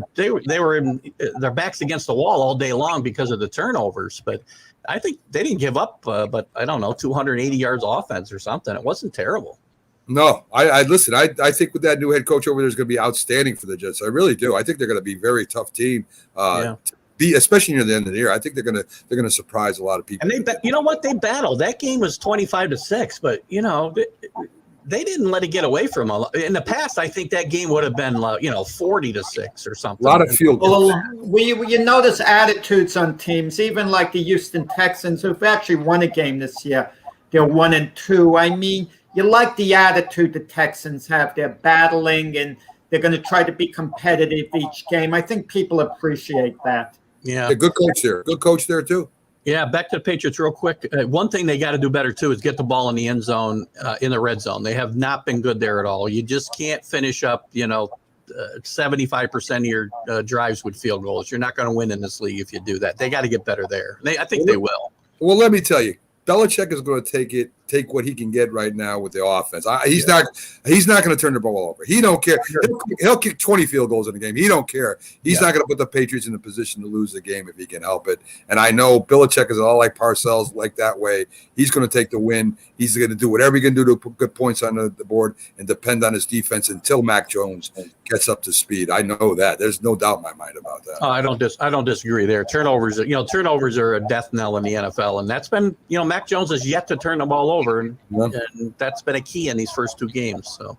in their backs against the wall all day long because of the turnovers. But I think they didn't give up, but I don't know, 280 yards offense or something. It wasn't terrible. No, I listen. I think with that new head coach over there is going to be outstanding for the Jets. I really do. I think they're going to be a very tough team. Especially near the end of the year. I think they're gonna surprise a lot of people. And they battled. That game was 25-6, but they didn't let it get away from them. In the past, I think that game would have been 40-6 or something. A lot of field goals. Well, you notice attitudes on teams, even like the Houston Texans, who've actually won a game this year. They're 1-2. I mean, you like the attitude the Texans have. They're battling and they're going to try to be competitive each game. I think people appreciate that. Yeah, good coach there. Good coach there too. Yeah, back to the Patriots real quick. One thing they got to do better too is get the ball in the end zone, in the red zone. They have not been good there at all. You just can't finish up, 75% of your drives with field goals. You're not going to win in this league if you do that. They got to get better there. I think they will. Well, let me tell you, Belichick is going to take what he can get right now with the offense. He's not going to turn the ball over. He don't care. He'll kick 20 field goals in a game. He don't care. He's not going to put the Patriots in a position to lose the game if he can help it. And I know Belichick is all like Parcells, like that way. He's going to take the win. He's going to do whatever he can do to put good points on the board and depend on his defense until Mac Jones gets up to speed. I know that. There's no doubt in my mind about that. I don't disagree there. Turnovers are a death knell in the NFL, and that's been Mac Mac Jones has yet to turn the ball over, and Yep. that's been a key in these first 2 games. So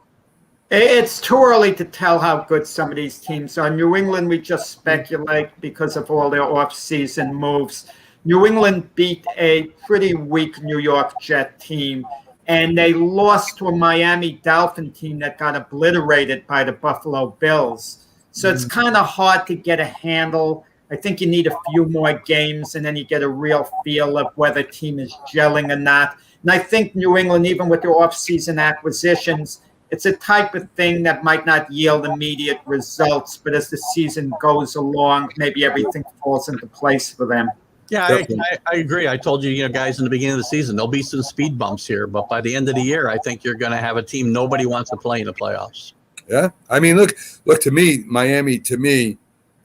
It's too early to tell how good some of these teams are. New England, we just speculate because of all their off-season moves. New England beat a pretty weak New York Jet team, and they lost to a Miami Dolphin team that got obliterated by the Buffalo Bills. So it's kind of hard to get a handle. I think you need a few more games, and then you get a real feel of whether a team is gelling or not. And I think New England, even with their off-season acquisitions, it's a type of thing that might not yield immediate results, but as the season goes along, maybe everything falls into place for them. yeah, I agree. I told you, guys, in the beginning of the season, there'll be some speed bumps here, but by the end of the year, I think you're going to have a team nobody wants to play in the playoffs. Yeah, I mean, look to me, Miami. To me,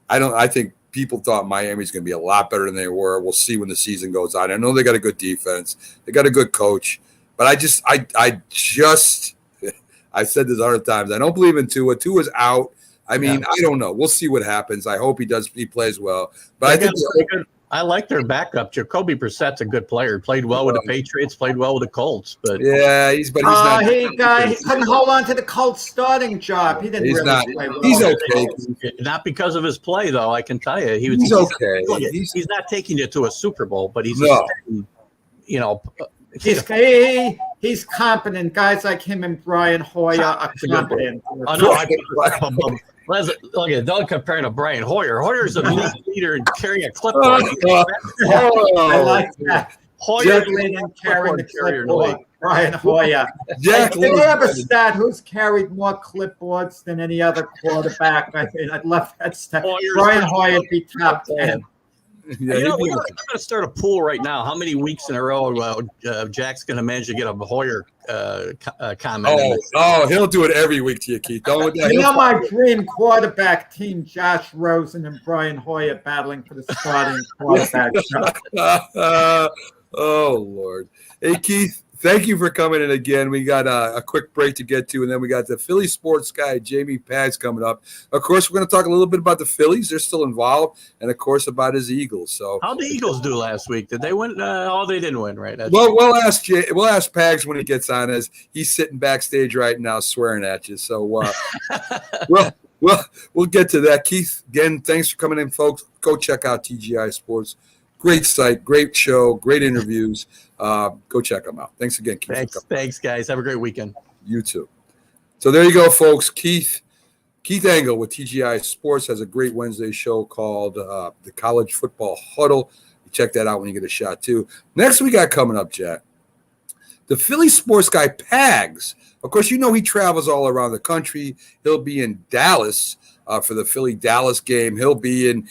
I think people thought Miami's going to be a lot better than they were. We'll see when the season goes on. I know they got a good defense, they got a good coach, but I said this 100 times. I don't believe in Tua. Tua's out. I mean, I don't know. We'll see what happens. I hope he plays well. But I think I like their backup. Jacoby Brissett's a good player. Played well with the Patriots. Played well with the Colts. But yeah, he's not. He couldn't hold on to the Colts starting job. He didn't play well. He's okay. Not because of his play, though. I can tell you, he's okay. He's not taking you to a Super Bowl, but he's He's competent. Guys like him and Brian Hoyer are competent. Don't compare him to Brian Hoyer. Hoyer's a leader and carrying a clipboard. I like that. Hoyer leading carrying the clipboard. Brian Hoyer. Jack, did they have a stat? Who's carried more clipboards than any other quarterback? I'd love that stat. Brian Hoyer would be top 10. Yeah, we're going to start a pool right now. How many weeks in a row Jack's going to manage to get a Hoyer comment? He'll do it every week to you, Keith. My dream quarterback team, Josh Rosen and Brian Hoyer battling for the starting quarterback job. Oh, Lord. Hey, Keith. Thank you for coming in again. We got a quick break to get to, and then we got the Philly sports guy, Jamie Pags, coming up. Of course, we're going to talk a little bit about the Phillies. They're still involved, and, of course, about his Eagles. So, how'd the Eagles do last week? Did they win? They didn't win, right? We'll ask Pags when he gets on, as he's sitting backstage right now swearing at you. So, we'll get to that. Keith, again, thanks for coming in, folks. Go check out TGI Sports. Great site, great show, great interviews. Go check them out. Thanks again, Keith. Thanks, guys. Have a great weekend. You too. So there you go, folks. Keith Engel with TGI Sports has a great Wednesday show called the College Football Huddle. Check that out when you get a shot, too. Next we got coming up, Jack, the Philly sports guy, Pags. Of course, he travels all around the country. He'll be in Dallas for the Philly-Dallas game. He'll be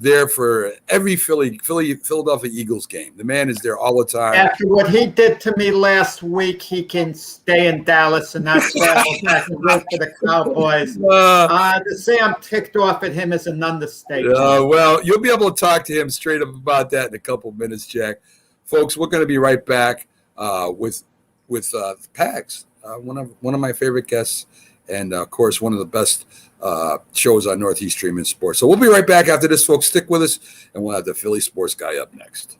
there for every Philadelphia Eagles game. The man is there all the time. After what he did to me last week, he can stay in Dallas and not travel back and root for the Cowboys. To say I'm ticked off at him is an understatement. Well, you'll be able to talk to him straight up about that in a couple of minutes, Jack. Folks, we're going to be right back with Pags, one of my favorite guests, and of course one of the best shows on Northeast Streaming Sports. So we'll be right back after this, folks. Stick with us, and we'll have the Philly sports guy up next.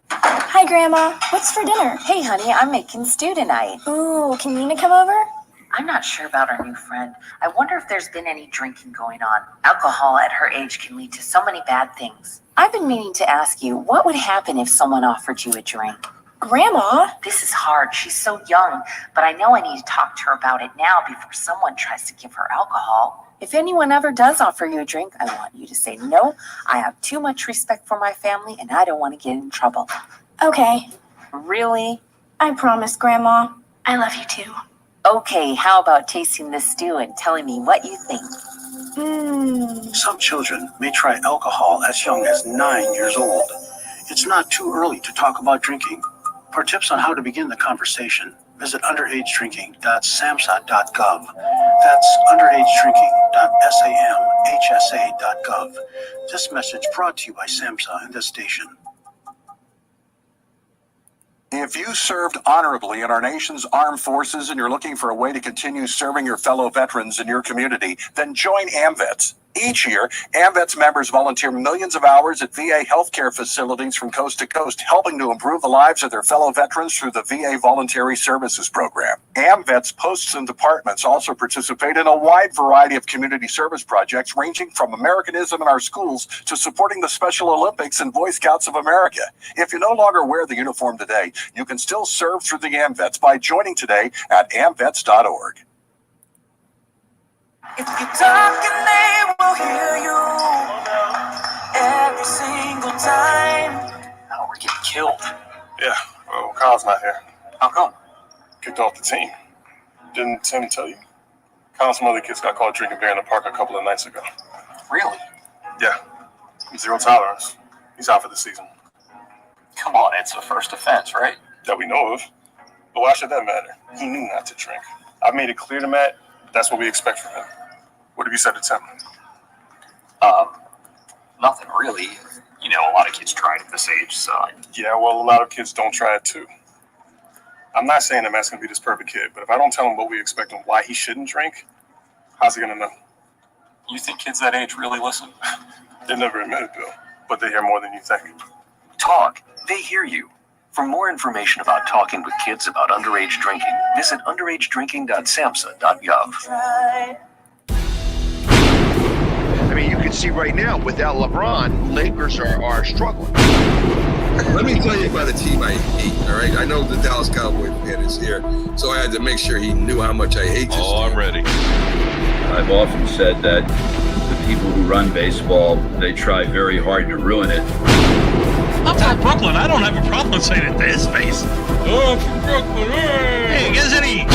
Hi, Grandma. What's for dinner? Hey, honey, I'm making stew tonight. Ooh, can Nina come over? I'm not sure about our new friend. I wonder if there's been any drinking going on. Alcohol at her age can lead to so many bad things. I've been meaning to ask you, what would happen if someone offered you a drink? Grandma? This is hard. She's so young, but I know I need to talk to her about it now before someone tries to give her alcohol. If anyone ever does offer you a drink, I want you to say no. I have too much respect for my family, and I don't want to get in trouble. Okay. Really? I promise, Grandma. I love you too. Okay, how about tasting this stew and telling me what you think? Some children may try alcohol as young as 9 years old. It's not too early to talk about drinking. For tips on how to begin the conversation, visit underagedrinking.samhsa.gov. That's underagedrinking.samhsa.gov. This message brought to you by SAMHSA and this station. If you served honorably in our nation's armed forces and you're looking for a way to continue serving your fellow veterans in your community, then join AMVETS. Each year, AMVETS members volunteer millions of hours at VA healthcare facilities from coast to coast, helping to improve the lives of their fellow veterans through the VA Voluntary Services Program. AMVETS posts and departments also participate in a wide variety of community service projects, ranging from Americanism in our schools to supporting the Special Olympics and Boy Scouts of America. If you no longer wear the uniform today, you can still serve through the AMVETS by joining today at amvets.org. If you talk and they will hear you every single time. Oh, we're getting killed. Yeah, well, Kyle's not here. How come? Kicked off the team. Didn't Tim tell you? Kyle and some other kids got caught drinking beer in the park a couple of nights ago. Really? Yeah, zero tolerance. He's out for the season. Come on, it's a first offense, right? That we know of. But why should that matter? He knew not to drink. I've made it clear to Matt that's what we expect from him. What have you said to Tim? Nothing really. You know, a lot of kids try it at this age, so. Yeah, well, a lot of kids don't try it too. I'm not saying that Matt's gonna be this perfect kid, but if I don't tell him what we expect and why he shouldn't drink, how's he gonna know? You think kids that age really listen? They never admit it, Bill, but they hear more than you think. Talk. They hear you. For more information about talking with kids about underage drinking, visit underagedrinking.samhsa.gov. Try. I mean, you can see right now, without LeBron, Lakers are struggling. Let me tell you about a team I hate, all right? I know the Dallas Cowboys fan is here, so I had to make sure he knew how much I hate this team. I'm ready. I've often said that the people who run baseball, they try very hard to ruin it. I'm from Brooklyn. I don't have a problem saying it to his face. Oh, I'm from Brooklyn. Hey, get any.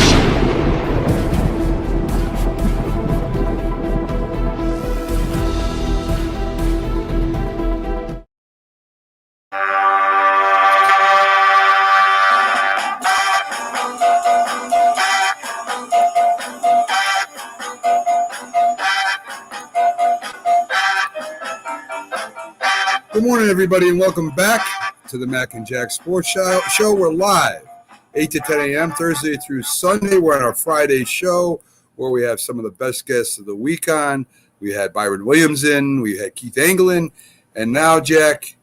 Good morning, everybody, and welcome back to the Mac and Jack Sports Show. We're live 8 to 10 a.m. Thursday through Sunday. We're on our Friday show where we have some of the best guests of the week on. We had Byron Williams in, we had Keith Anglin, and now, Jack,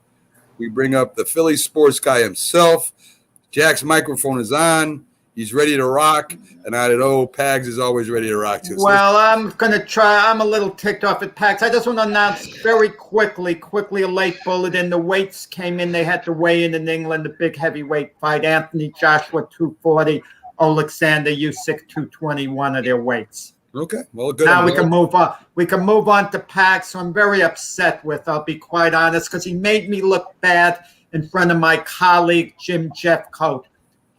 we bring up the Philly sports guy himself. Jack's microphone is on. He's ready to rock, and I know Pags is always ready to rock too. Well, I'm going to try. I'm a little ticked off at Pags. I just want to announce very quickly a late bulletin. The weights came in. They had to weigh in England, the big heavyweight fight. Anthony Joshua, 240. Alexander Usyk, 221 are their weights. Okay, well, good. Now we can move on. We can move on to Pags, who I'm very upset with, I'll be quite honest, because he made me look bad in front of my colleague, Jim Jeffcoat.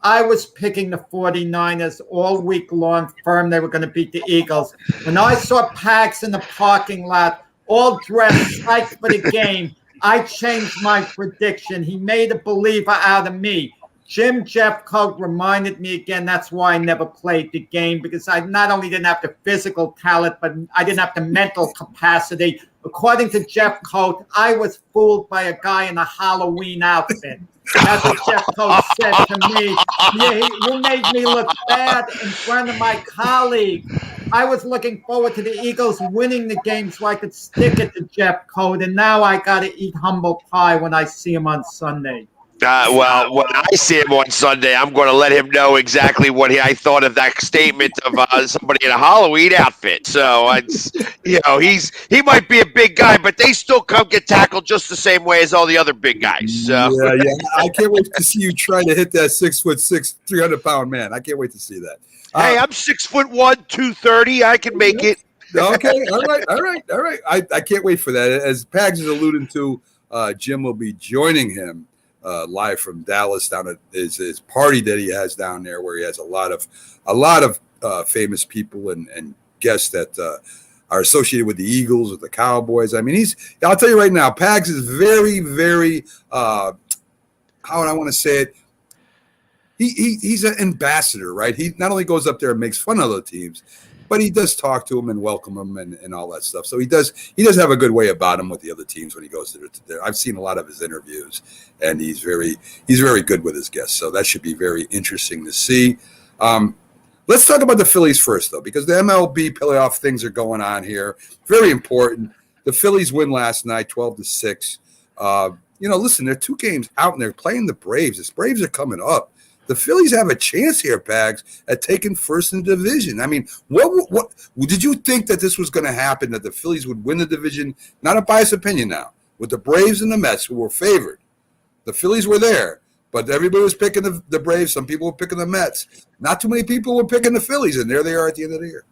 I was picking the 49ers all week long, firm they were going to beat the Eagles. When I saw Pags in the parking lot, all dressed, psyched for the game, I changed my prediction. He made a believer out of me. Jim Jeffcoat reminded me again, that's why I never played the game, because I not only didn't have the physical talent, but I didn't have the mental capacity. According to Jeffcoat, I was fooled by a guy in a Halloween outfit. That's what Jeffcoat said to me. You made me look bad in front of my colleague. I was looking forward to the Eagles winning the game so I could stick it to Jeffcoat, and now I got to eat humble pie when I see him on Sunday. Well, when I see him on Sunday, I'm going to let him know exactly what I thought of that statement of somebody in a Halloween outfit. So, he might be a big guy, but they still come get tackled just the same way as all the other big guys. So. Yeah. I can't wait to see you try to hit that 6'6", 300-pound man. I can't wait to see that. Hey, I'm 6'1", 230. I can make it. Okay, all right. I can't wait for that. As Pags is alluding to, Jim will be joining him live from Dallas down at his party that he has down there, where he has a lot of famous people and guests that are associated with the Eagles, with the Cowboys. I mean, I'll tell you right now, Pags is very, very, how would I want to say it? He's an ambassador, right? He not only goes up there and makes fun of other teams, but he does talk to them and welcome them and all that stuff. So he does have a good way about him with the other teams when he goes to there. I've seen a lot of his interviews, and he's very good with his guests. So that should be very interesting to see. Let's talk about the Phillies first, though, because the MLB playoff things are going on here. Very important. The Phillies win last night, 12-6. Listen, they're 2 games out, and they're playing the Braves. The Braves are coming up. The Phillies have a chance here, Pags, at taking first in the division. I mean, what did you think that this was going to happen, that the Phillies would win the division? Not a biased opinion now. With the Braves and the Mets, who were favored. The Phillies were there, but everybody was picking the Braves. Some people were picking the Mets. Not too many people were picking the Phillies, and there they are at the end of the year.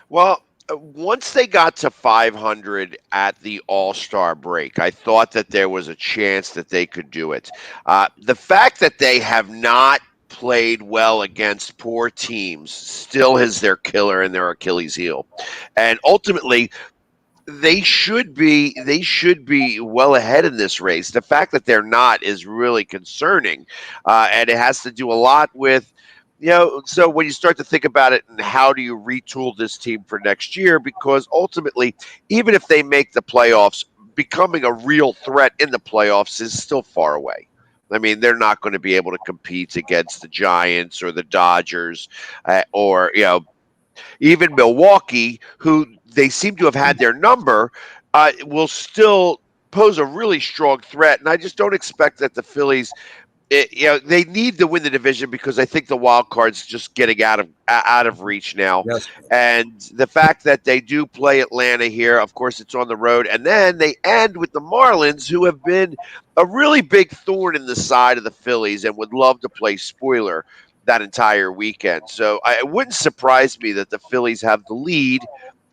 Well, once they got to 500 at the All-Star break, I thought that there was a chance that they could do it. The fact that they have not played well against poor teams still is their killer and their Achilles heel. And ultimately, they should be well ahead in this race. The fact that they're not is really concerning, and it has to do a lot with, so when you start to think about it, and how do you retool this team for next year? Because ultimately, even if they make the playoffs, becoming a real threat in the playoffs is still far away. I mean, they're not going to be able to compete against the Giants or the Dodgers, or even Milwaukee, who they seem to have had their number, will still pose a really strong threat. And I just don't expect that the Phillies, they need to win the division, because I think the wild card's just getting out of reach now. Yes. And the fact that they do play Atlanta here, of course, it's on the road, and then they end with the Marlins, who have been a really big thorn in the side of the Phillies and would love to play spoiler that entire weekend. So it wouldn't surprise me that the Phillies have the lead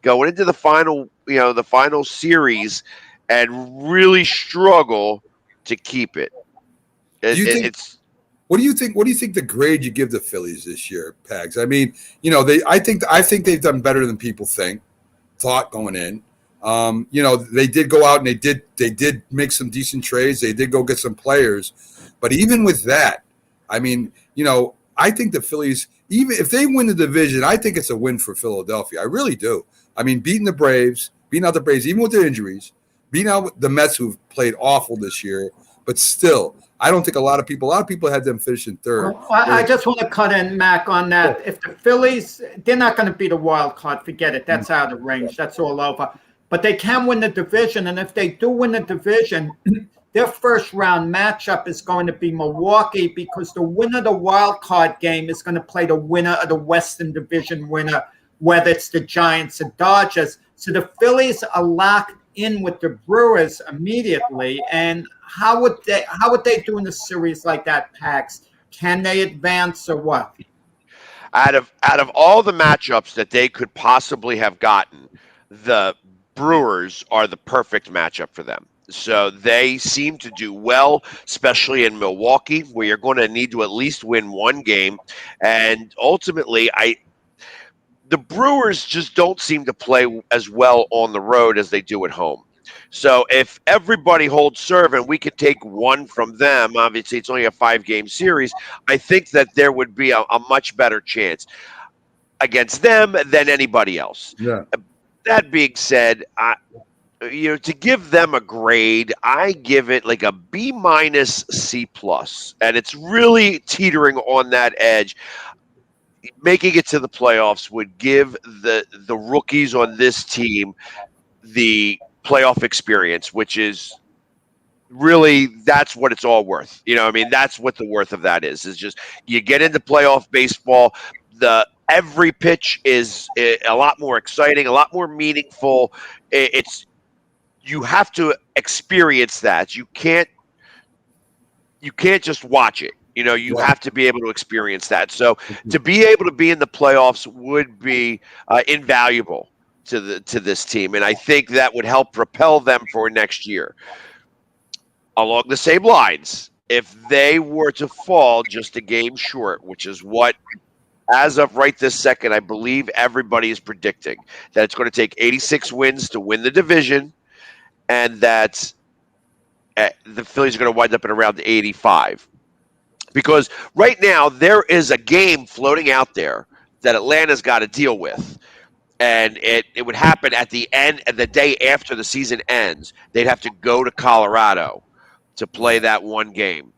going into the final series and really struggle to keep it. What do you think the grade you give the Phillies this year, Pags? I mean, I think they've done better than people thought going in. They did go out and they did make some decent trades. They did go get some players, but even with that, I mean, I think the Phillies, even if they win the division, I think it's a win for Philadelphia. I really do. I mean, beating out the Braves, even with their injuries, beating out the Mets, who've played awful this year, but still, I don't think a lot of people had them finishing third. Well, I just want to cut in, Mac, on that. If the Phillies, they're not going to be the wild card. Forget it. That's out of range. That's all over. But they can win the division, and if they do win the division, their first round matchup is going to be Milwaukee, because the winner of the wild card game is going to play the winner of the Western Division winner, whether it's the Giants or Dodgers. So the Phillies are locked in with the Brewers immediately. And how would they do in a series like that, Pax? Can they advance or what? Out of all the matchups that they could possibly have gotten, the Brewers are the perfect matchup for them. So they seem to do well, especially in Milwaukee, where you're going to need to at least win one game. And ultimately, the Brewers just don't seem to play as well on the road as they do at home. So if everybody holds serve and we could take one from them, obviously it's only a 5-game series, I think that there would be a much better chance against them than anybody else. Yeah. That being said, to give them a grade, I give it like a B- C+, and it's really teetering on that edge. Making it to the playoffs would give the rookies on this team the playoff experience, which is really, that's what it's all worth. That's what the worth of that is just you get into playoff baseball. Every pitch is a lot more exciting, a lot more meaningful. You have to experience that. You can't just watch it. You have to be able to experience that. So to be able to be in the playoffs would be invaluable to this team, and I think that would help propel them for next year. Along the same lines, if they were to fall just a game short, which is what, as of right this second, I believe everybody is predicting, that it's going to take 86 wins to win the division, and that the Phillies are going to wind up at around 85. Because right now, there is a game floating out there that Atlanta's got to deal with. And it would happen at the end, the day after the season ends. They'd have to go to Colorado to play that one game.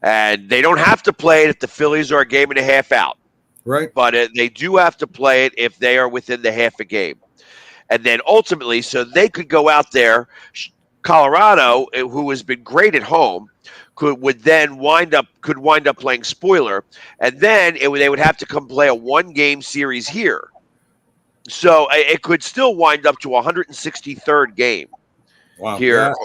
And they don't have to play it if the Phillies are a game and a half out. Right. But they do have to play it if they are within the half a game. And then ultimately, so they could go out there, Colorado, who has been great at home, could wind up playing spoiler, and then they would have to come play a 1-game series here. So it could still wind up to 163rd game here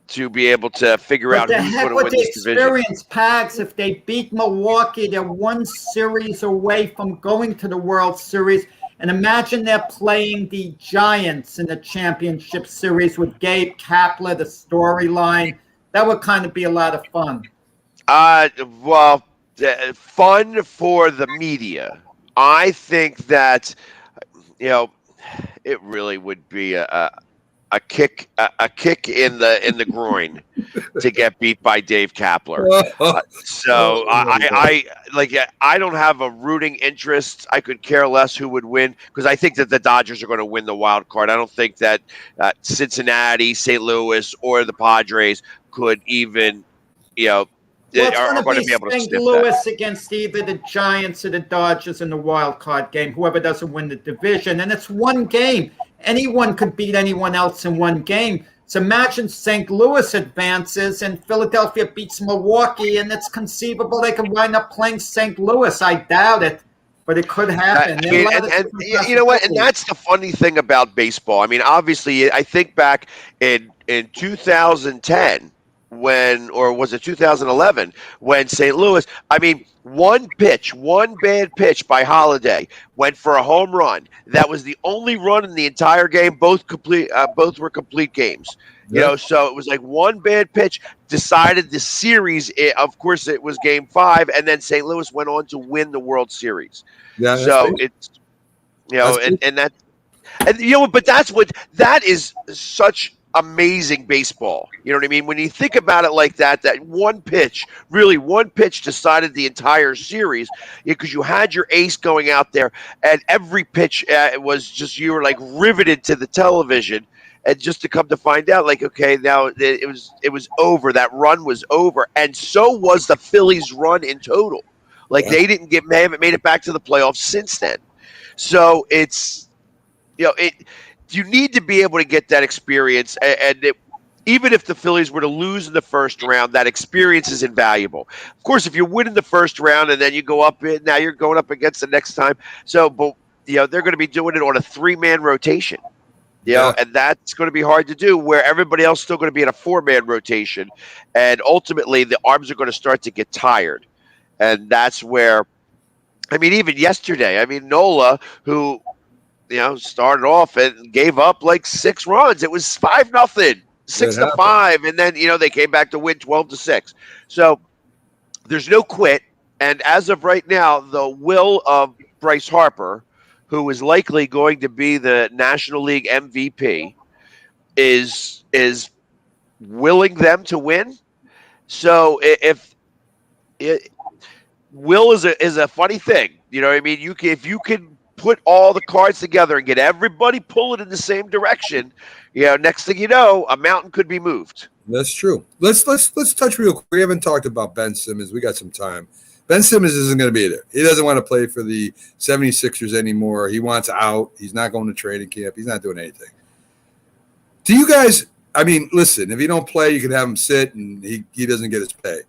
to be able to figure out who's going to win this division. Experience, Pags, if they beat Milwaukee, they're 1 series away from going to the World Series. And imagine they're playing the Giants in the championship series with Gabe Kapler, the storyline. That would kind of be a lot of fun. Fun for the media. I think that, it really would be a kick in the groin to get beat by Dave Kapler. I don't have a rooting interest. I could care less who would win because I think that the Dodgers are going to win the wild card. I don't think that Cincinnati, St. Louis, or the Padres could even, are going to be able to St. sniff Louis that. against either the Giants or the Dodgers in the wild card game. Whoever doesn't win the division, and it's 1 game. Anyone could beat anyone else in 1 game. So imagine St. Louis advances and Philadelphia beats Milwaukee, and it's conceivable they could wind up playing St. Louis. I doubt it, but it could happen. And you know what? And that's the funny thing about baseball. I mean, obviously, I think back in 2010 or was it 2011 when St. Louis, one bad pitch by Holiday went for a home run. That was the only run in the entire game. Both were complete games. So it was like one bad pitch decided the series. Of course, it was Game 5, and then St. Louis went on to win the World Series. Yeah. So it's but that is such amazing baseball. You know what I mean? When you think about it like that one pitch decided the entire series because you had your ace going out there and every pitch was just, you were like riveted to the television, and just to come to find out okay, now it was over. That run was over. And so was the Phillies run in total. They haven't made it back to the playoffs since then. So it's, you need to be able to get that experience, and even if the Phillies were to lose in the first round, that experience is invaluable. Of course, if you win in the first round and then you go up, now you're going up against the next time. So, but they're going to be doing it on a 3-man rotation. And that's going to be hard to do, where everybody else is still going to be in a 4-man rotation, and ultimately the arms are going to start to get tired, and that's where, even yesterday, Nola, who started off and gave up 6 runs. It was 5-0, 6-5, and then they came back to win 12-6. So there's no quit. And as of right now, the will of Bryce Harper, who is likely going to be the National League MVP, is willing them to win. So will is a funny thing. You know what I mean? If you can put all the cards together and get everybody pulling in the same direction, next thing you know, a mountain could be moved. That's true. Let's touch real quick. We haven't talked about Ben Simmons. We got some time. Ben Simmons isn't going to be there. He doesn't want to play for the 76ers anymore. He wants out. He's not going to training camp. He's not doing anything. Do you guys, listen, if you don't play, you can have him sit and he doesn't get his pay.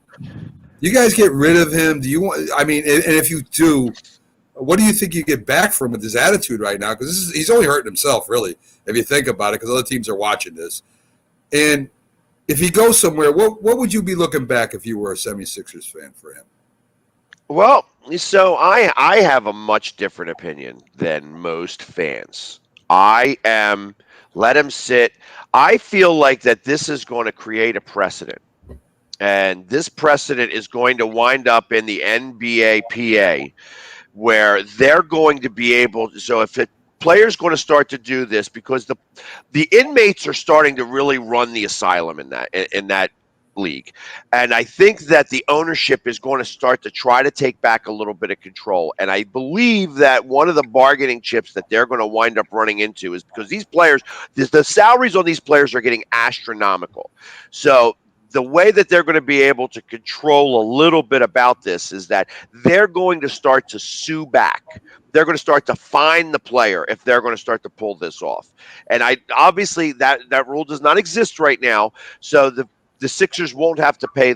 You guys get rid of him. Do you want, and if you do, what do you think you get back from with his attitude right now? Because he's only hurting himself, really, if you think about it, because other teams are watching this. And if he goes somewhere, what would you be looking back if you were a 76ers fan for him? Well, so I have a much different opinion than most fans. Let him sit. I feel like that this is going to create a precedent. And this precedent is going to wind up in the NBA PA, where they're going to be able to, so if players going to start to do this, because the inmates are starting to really run the asylum in that league. And I think that the ownership is going to start to try to take back a little bit of control. And I believe that one of the bargaining chips that they're going to wind up running into is because these players, the salaries on these players are getting astronomical. So the way that they're going to be able to control a little bit about this is that they're going to start to sue back. They're going to start to fine the player if they're going to start to pull this off. And obviously that rule does not exist right now, so the Sixers won't have to pay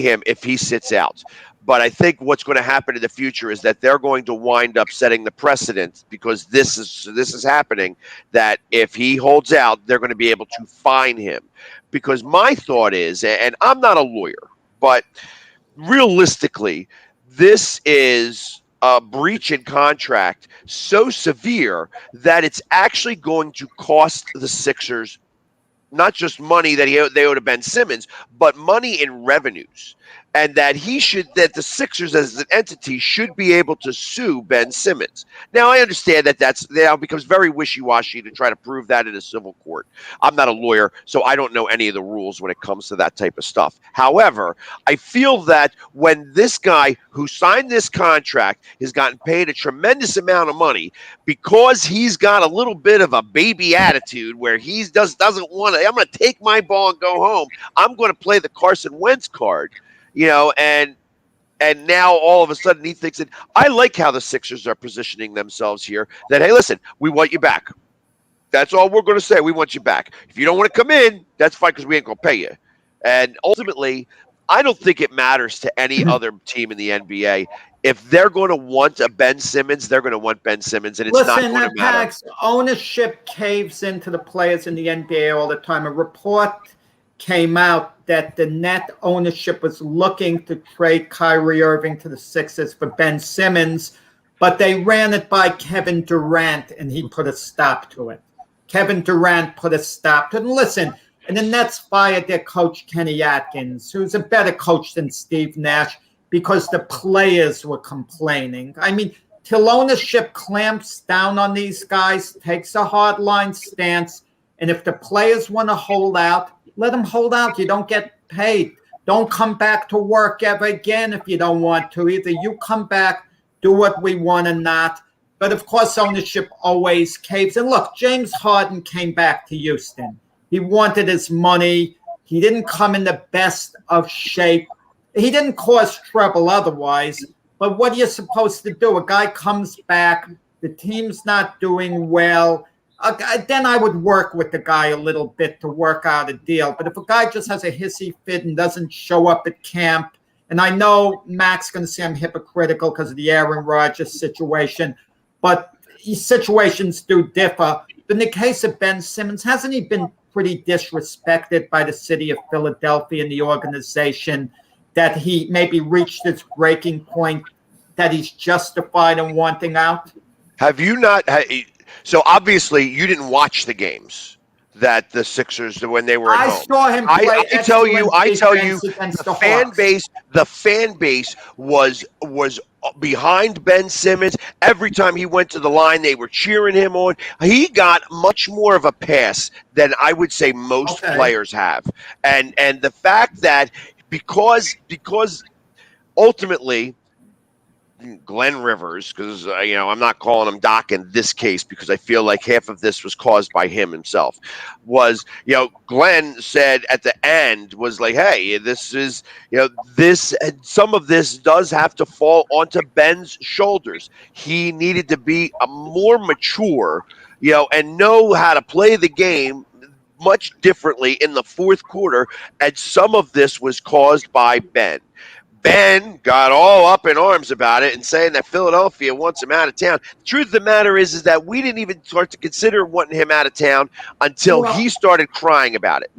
him if he sits out. But I think what's going to happen in the future is that they're going to wind up setting the precedent, because this is happening, that if he holds out, they're going to be able to fine him. Because my thought is, and I'm not a lawyer, but realistically, this is a breach in contract so severe that it's actually going to cost the Sixers not just money that they owe to Ben Simmons, but money in revenues. And that the Sixers as an entity should be able to sue Ben Simmons. Now, I understand that that's now becomes very wishy-washy to try to prove that in a civil court. I'm not a lawyer, so I don't know any of the rules when it comes to that type of stuff. However, I feel that when this guy who signed this contract has gotten paid a tremendous amount of money, because he's got a little bit of a baby attitude where he doesn't want to, I'm going to take my ball and go home. I'm going to play the Carson Wentz card. And now all of a sudden he thinks that I like how the Sixers are positioning themselves here, that, hey, listen, we want you back. That's all we're going to say. We want you back. If you don't want to come in, that's fine, because we ain't going to pay you. And ultimately, I don't think it matters to any other team in the NBA. If they're going to want a Ben Simmons, they're going to want Ben Simmons, and it's not going to matter. Ownership caves into the players in the NBA all the time. A report came out that the net ownership was looking to trade Kyrie Irving to the Sixers for Ben Simmons, but they ran it by Kevin Durant, and he put a stop to it. Kevin Durant put a stop to it. And listen, and the Nets fired their coach, Kenny Atkins, who's a better coach than Steve Nash, because the players were complaining. I mean, till ownership clamps down on these guys, takes a hardline stance, and if the players want to hold out, let them hold out. You don't get paid. Don't come back to work ever again if you don't want to. Either you come back, do what we want or not. But of course, ownership always caves. And look, James Harden came back to Houston. He wanted his money. He didn't come in the best of shape. He didn't cause trouble otherwise. But what are you supposed to do? A guy comes back, the team's not doing well. Then I would work with the guy a little bit to work out a deal. But if a guy just has a hissy fit and doesn't show up at camp, and I know Mac's going to say I'm hypocritical because of the Aaron Rodgers situation, but situations do differ. But in the case of Ben Simmons, hasn't he been pretty disrespected by the city of Philadelphia and the organization, that he maybe reached his breaking point, that he's justified in wanting out? Have you not? So obviously you didn't watch the games that the Sixers, when they were at home. I saw him play. I tell you, the fan base was behind Ben Simmons. Every time he went to the line, they were cheering him on. He got much more of a pass than I would say most players have. And the fact that because ultimately Glenn Rivers, because I'm not calling him Doc in this case, because I feel like half of this was caused by him himself, was Glenn said at the end was like, hey, this is some of this does have to fall onto Ben's shoulders. He needed to be a more mature and know how to play the game much differently in the fourth quarter, and some of this was caused by Ben. Ben got all up in arms about it and saying that Philadelphia wants him out of town. The truth of the matter is that we didn't even start to consider wanting him out of town until he started crying about it.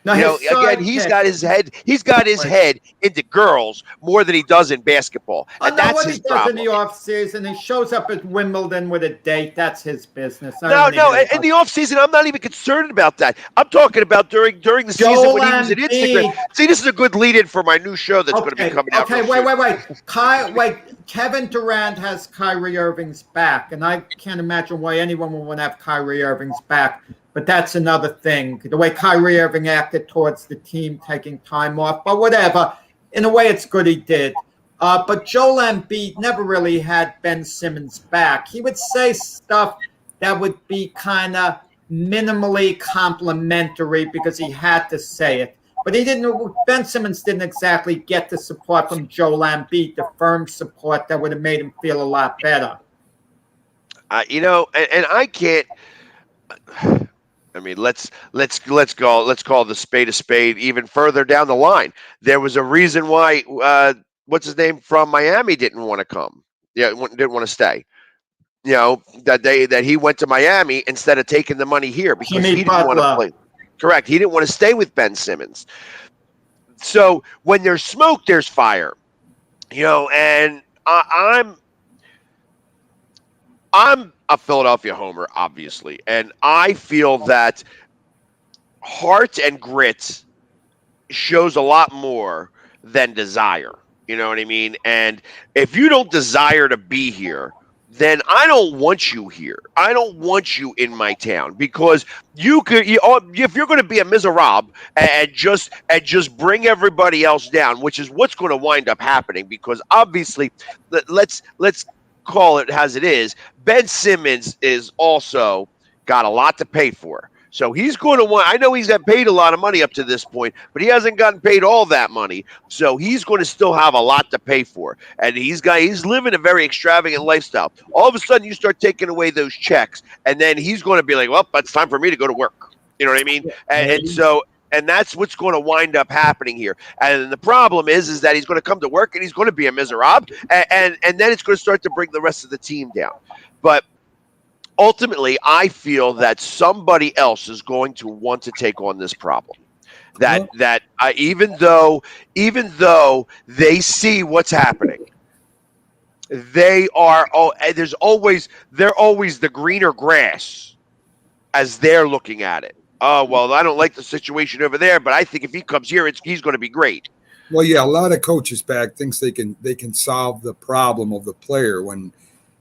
Now, again, he's got his head into girls more than he does in basketball, and that's his problem. In the offseason, he shows up at Wimbledon with a date. That's his business. In the offseason, I'm not even concerned about that. I'm talking about during the season when he was at Instagram. See, this is a good lead-in for my new show that's going to be coming out. Okay, wait. Kevin Durant has Kyrie Irving's back, and I can't imagine why anyone would want to have Kyrie Irving's back. But that's another thing, the way Kyrie Irving acted towards the team, taking time off. But whatever, in a way, it's good he did. But Joel Embiid never really had Ben Simmons back. He would say stuff that would be kind of minimally complimentary because he had to say it. but he didn't. Ben Simmons didn't exactly get the support from Joel Embiid, the firm support that would have made him feel a lot better. And I can't. I mean, let's call the spade a spade even further down the line. There was a reason why what's his name from Miami didn't want to come. Yeah, didn't want to stay. That he went to Miami instead of taking the money here because he didn't want to play. Correct. He didn't want to stay with Ben Simmons. So when there's smoke, there's fire. And I'm a Philadelphia homer, obviously, and I feel that heart and grit shows a lot more than desire. You know what I mean? And if you don't desire to be here, then I don't want you here. I don't want you in my town because if you're going to be a miserable and just bring everybody else down, which is what's going to wind up happening. Because obviously, let's call it as it is. Ben Simmons is also got a lot to pay for. So he's going to want, I know he's got paid a lot of money up to this point, but he hasn't gotten paid all that money. So he's going to still have a lot to pay for. And he's living a very extravagant lifestyle. All of a sudden you start taking away those checks and then he's going to be like, well, it's time for me to go to work. You know what I mean? And that's what's going to wind up happening here. And the problem is that he's going to come to work and he's going to be a miserable. And then it's going to start to bring the rest of the team down. But ultimately, I feel that somebody else is going to want to take on this problem. Even though they see what's happening, they're always the greener grass as they're looking at it. Oh, well, I don't like the situation over there, but I think if he comes here, he's going to be great. Well, yeah, a lot of coaches back thinks they can solve the problem of the player when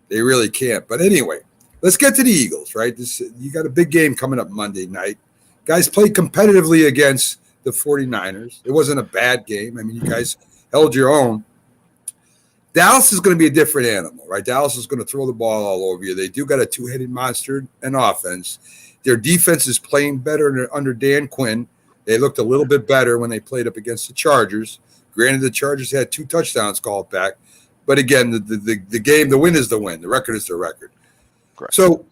they really can't. But anyway, let's get to the Eagles, right? You got a big game coming up Monday night. Guys played competitively against the 49ers. It wasn't a bad game. I mean, you guys held your own. Dallas is going to be a different animal, right? Dallas is going to throw the ball all over you. They do got a two-headed monster in offense. Their defense is playing better under Dan Quinn. They looked a little bit better when they played up against the Chargers. Granted, the Chargers had 2 touchdowns called back. But again, the game, the win is the win. The record is the record. Correct. So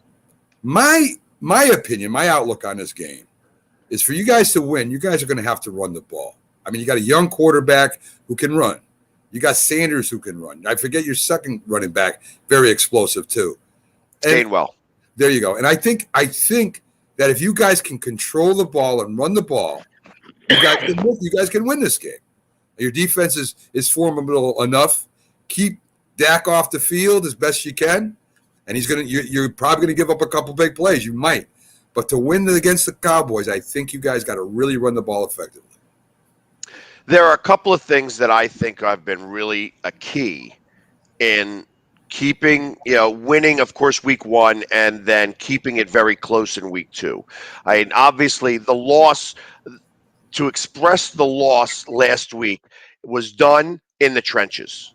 my opinion, my outlook on this game is for you guys to win, you guys are going to have to run the ball. I mean, you got a young quarterback who can run. You got Sanders who can run. I forget your second running back, very explosive too. Gainwell. There you go. And I think that if you guys can control the ball and run the ball, you guys can win this game. Your defense is formidable enough. Keep Dak off the field as best you can, and you're probably gonna give up a couple big plays. You might, but to win against the Cowboys, I think you guys got to really run the ball effectively. There are a couple of things that I think have been really a key in keeping, winning, of course, week 1, and then keeping it very close in week 2. I mean, obviously, the loss, to express the loss last week, was done in the trenches.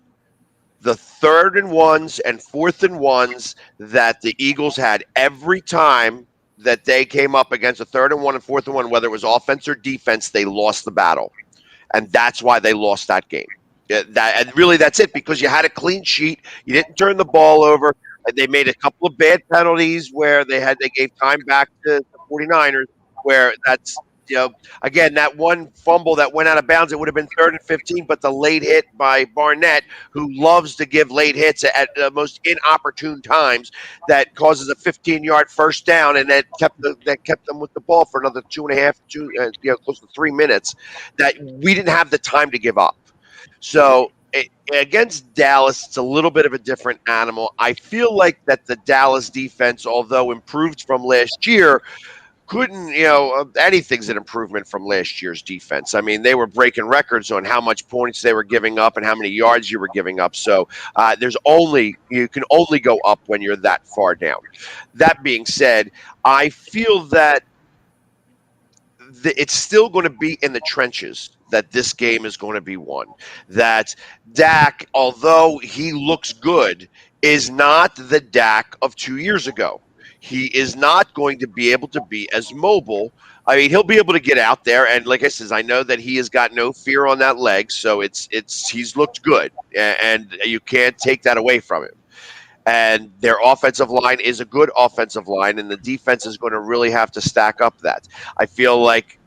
The 3rd and 1s and 4th and 1s that the Eagles had every time that they came up against a 3rd and 1 and 4th and 1, whether it was offense or defense, they lost the battle. And that's why they lost that game. And really, that's it, because you had a clean sheet. You didn't turn the ball over. And they made a couple of bad penalties where they gave time back to the 49ers, where that's, again, that one fumble that went out of bounds, it would have been 3rd and 15, but the late hit by Barnett, who loves to give late hits at the most inopportune times, that causes a 15-yard first down, and that kept them with the ball for another 2.5, close to 3 minutes, that we didn't have the time to give up. So against Dallas, it's a little bit of a different animal. I feel like that the Dallas defense, although improved from last year, couldn't, anything's an improvement from last year's defense. I mean, they were breaking records on how much points they were giving up and how many yards you were giving up. So you can only go up when you're that far down. That being said, I feel that it's still going to be in the trenches that this game is going to be won. That Dak, although he looks good, is not the Dak of 2 years ago. he is not going to be able to be as mobile. I mean, he'll be able to get out there, and like I said, I know that he has got no fear on that leg, so he's looked good, and you can't take that away from him. And their offensive line is a good offensive line, and the defense is going to really have to stack up that. I feel like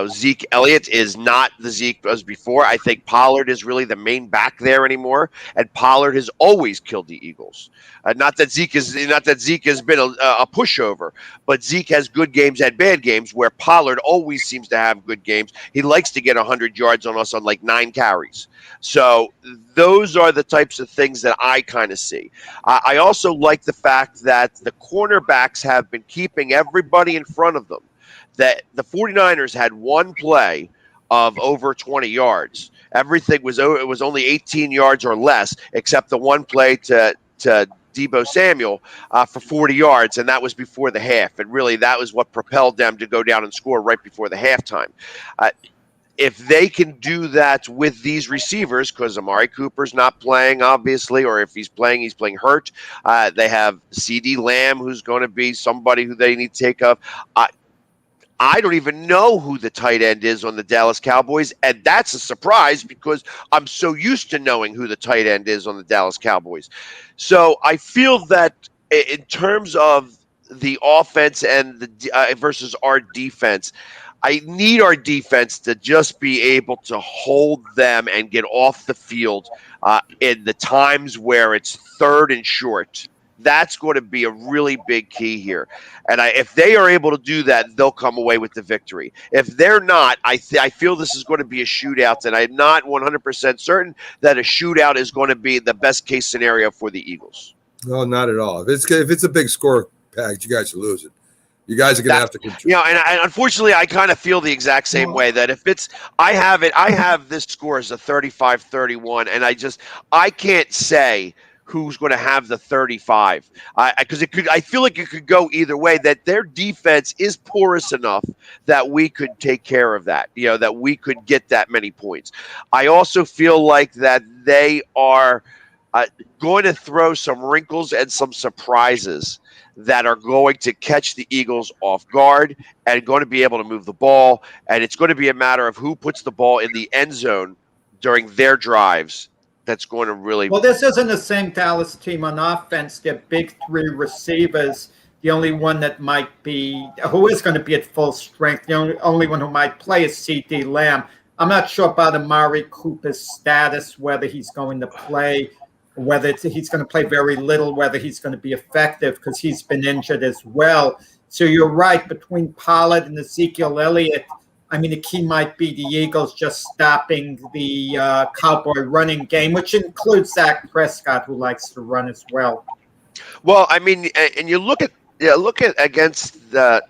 Zeke Elliott is not the Zeke as before. I think Pollard is really the main back there anymore, and Pollard has always killed the Eagles. Not that Zeke has been a pushover, but Zeke has good games and bad games, where Pollard always seems to have good games. He likes to get 100 yards on us on like 9 carries. So those are the types of things that I kind of see. I also like the fact that the cornerbacks have been keeping everybody in front of them. That the 49ers had one play of over 20 yards. Everything was only 18 yards or less, except the one play to Deebo Samuel for 40 yards, and that was before the half. And really, that was what propelled them to go down and score right before the halftime. If they can do that with these receivers, because Amari Cooper's not playing, obviously, or if he's playing hurt. They have CeeDee Lamb, who's going to be somebody who they need to take up. I don't even know who the tight end is on the Dallas Cowboys, and that's a surprise because I'm so used to knowing who the tight end is on the Dallas Cowboys. So I feel that in terms of the offense and the versus our defense, I need our defense to just be able to hold them and get off the field in the times where it's 3rd and short. That's going to be a really big key here. And if they are able to do that, they'll come away with the victory. If they're not, I feel this is going to be a shootout, and I'm not 100% certain that a shootout is going to be the best case scenario for the Eagles. No, not at all. If it's a big score package, you guys are losing. You guys are going to have to control. And unfortunately, I kind of feel the exact same way, that if I have this score as a 35-31, and I can't say who's going to have the 35, because I feel like it could go either way. That their defense is porous enough that we could take care of that. That we could get that many points. I also feel like that they are going to throw some wrinkles and some surprises that are going to catch the Eagles off guard and going to be able to move the ball. And it's going to be a matter of who puts the ball in the end zone during their drives. That's going to really. Well, this isn't the same Dallas team on offense. Their big 3 receivers. The only one that might be, who is going to be at full strength, the only one who might play is CeeDee Lamb. I'm not sure about Amari Cooper's status, whether he's going to play, whether he's going to play very little, whether he's going to be effective, because he's been injured as well. So you're right, between Pollard and Ezekiel Elliott, I mean, the key might be the Eagles just stopping the Cowboy running game, which includes Dak Prescott, who likes to run as well. Well, I mean, and you look at against the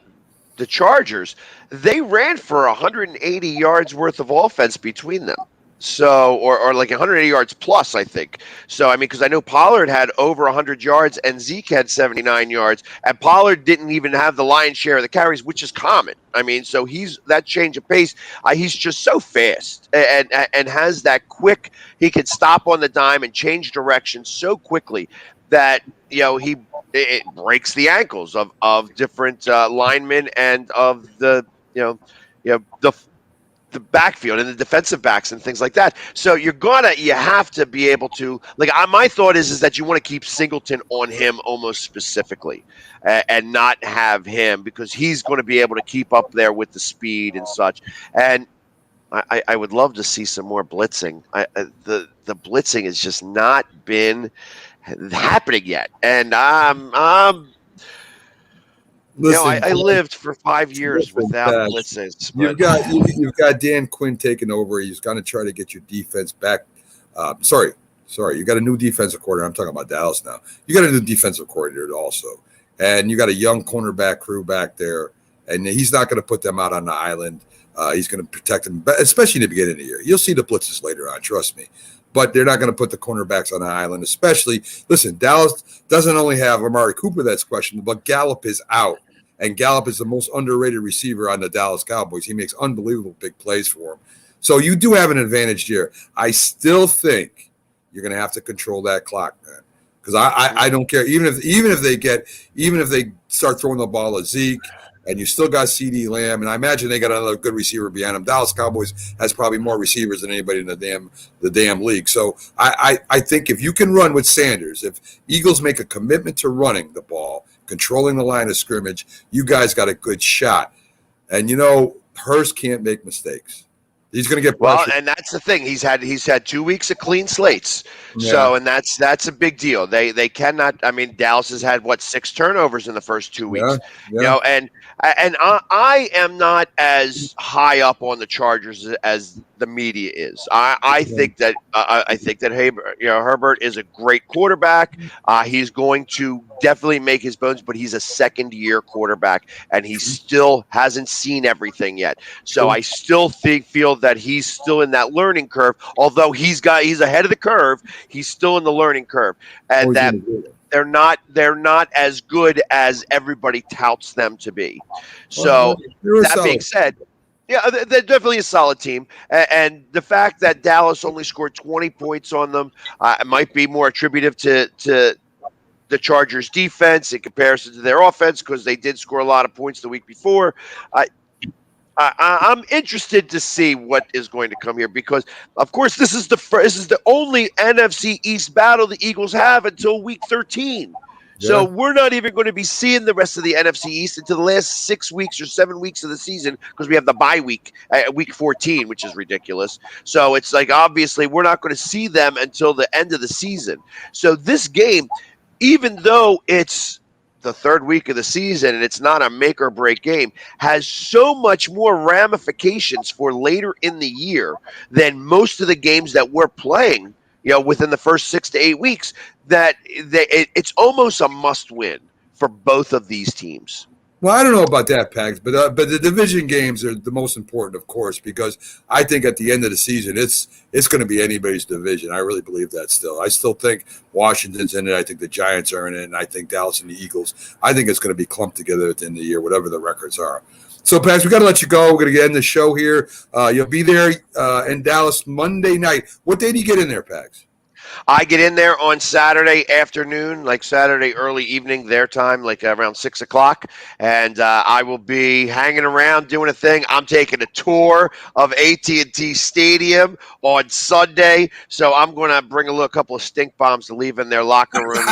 Chargers, they ran for 180 yards worth of offense between them. So, or like 180 yards plus, I think. So, I mean, because I know Pollard had over 100 yards and Zeke had 79 yards, and Pollard didn't even have the lion's share of the carries, which is common. I mean, so he's that change of pace. He's just so fast and has that quick. He can stop on the dime and change direction so quickly that it breaks the ankles of different linemen and of the backfield and the defensive backs and things like that. So you have to be able to, my thought is that you want to keep Singleton on him almost specifically and not have him, because he's going to be able to keep up there with the speed and such. And I would love to see some more blitzing. The blitzing has just not been happening yet. And Listen, I lived for 5 years without blitzes. You've got Dan Quinn taking over. He's going to try to get your defense back. Sorry. You got a new defensive coordinator. I'm talking about Dallas now. You got a new defensive coordinator also, and you got a young cornerback crew back there. And he's not going to put them out on the island. He's going to protect them, especially in the beginning of the year. You'll see the blitzes later on. Trust me. But they're not going to put the cornerbacks on the island, especially. Listen, Dallas doesn't only have Amari Cooper that's questionable, but Gallup is out. And Gallup is the most underrated receiver on the Dallas Cowboys. He makes unbelievable big plays for him. So you do have an advantage here. I still think you're going to have to control that clock, man. because I don't care. Even if they start throwing the ball at Zeke, and you still got CeeDee Lamb, and I imagine they got another good receiver behind him. Dallas Cowboys has probably more receivers than anybody in the damn league. So I think if you can run with Sanders, if Eagles make a commitment to running the ball, controlling the line of scrimmage, you guys got a good shot. And Hurst can't make mistakes. He's going to get well, pressure. and that's the thing. He's had 2 weeks of clean slates. Yeah. So, and that's a big deal. They cannot. I mean, Dallas has had 6 turnovers in the first 2 weeks. Yeah. And I am not as high up on the Chargers as the media is. I think that Herbert is a great quarterback. He's going to definitely make his bones, but he's a second-year quarterback, and he still hasn't seen everything yet. So I still feel that he's still in that learning curve. Although he's ahead of the curve, he's still in the learning curve, and that they're not as good as everybody touts them to be. So that being said, yeah, they're definitely a solid team, and the fact that Dallas only scored 20 points on them might be more attributive to the Chargers' defense in comparison to their offense, because they did score a lot of points the week before. I'm interested to see what is going to come here, because, of course, this is the only NFC East battle the Eagles have until Week 13. Yeah. So we're not even going to be seeing the rest of the NFC East until the last 6 weeks or 7 weeks of the season, because we have the bye week, Week 14, which is ridiculous. So it's like, obviously, we're not going to see them until the end of the season. So this game, even though it's the third week of the season and it's not a make or break game, has so much more ramifications for later in the year than most of the games that we're playing, within the first 6 to 8 weeks, that it's almost a must win for both of these teams. Well, I don't know about that, Pags, but the division games are the most important, of course, because I think at the end of the season, it's going to be anybody's division. I really believe that still. I still think Washington's in it. I think the Giants are in it, and I think Dallas and the Eagles. I think it's going to be clumped together at the end of the year, whatever the records are. So, Pags, we got to let you go. We're going to end the show here. You'll be there in Dallas Monday night. What day do you get in there, Pags? I get in there on Saturday afternoon, like Saturday early evening, their time, like around 6 o'clock. And I will be hanging around doing a thing. I'm taking a tour of AT&T Stadium on Sunday. So I'm going to bring a couple of stink bombs to leave in their locker room.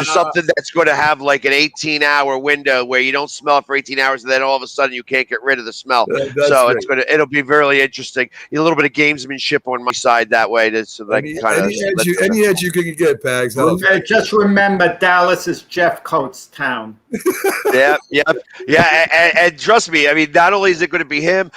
Something that's going to have like an 18-hour window where you don't smell it for 18 hours, and then all of a sudden you can't get rid of the smell. So great. It'll be really interesting. A little bit of gamesmanship on my side that way. Any edge you can get, Pags. Okay, just remember, Dallas is Jeff Coates' town. Yeah, and trust me, I mean, not only is it going to be him,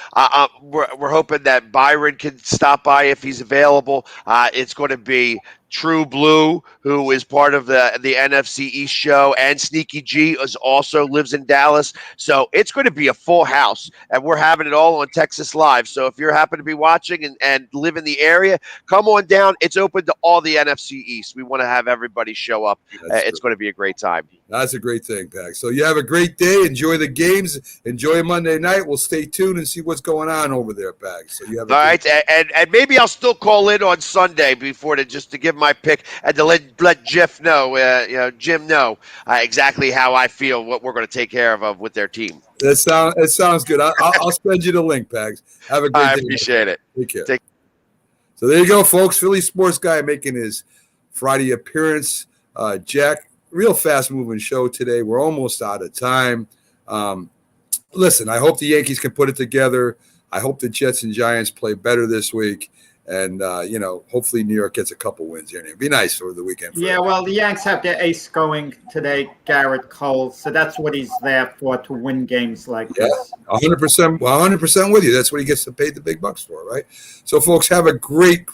we're hoping that Byron can stop by if he's available. It's going to be True Blue, who is part of the NFC East show, and Sneaky G also lives in Dallas. So it's going to be a full house, and we're having it all on Texas Live. So if you happen to be watching and live in the area, come on down. It's open to all the NFC East. We want to have everybody show up. It's going to be a great time. That's a great thing, Pags. So you have a great day. Enjoy the games. Enjoy Monday night. We'll stay tuned and see what's going on over there, Pags. So you have all right, and maybe I'll still call in on Sunday just to give my pick and to let Jeff know, Jim know exactly how I feel, what we're going to take care of with their team. It sounds good. I'll send you the link, Pags. Have a great day. I appreciate it. Take care. So there you go, folks. Philly sports guy making his Friday appearance. Jack, real fast-moving show today. We're almost out of time. Listen, I hope the Yankees can put it together. I hope the Jets and Giants play better this week. And, hopefully New York gets a couple wins here. It'd be nice over the weekend. Yeah, well, the Yanks have their ace going today, Garrett Cole. So that's what he's there for, to win games like this. 100% with you. That's what he gets to pay the big bucks for, right? So, folks, have a great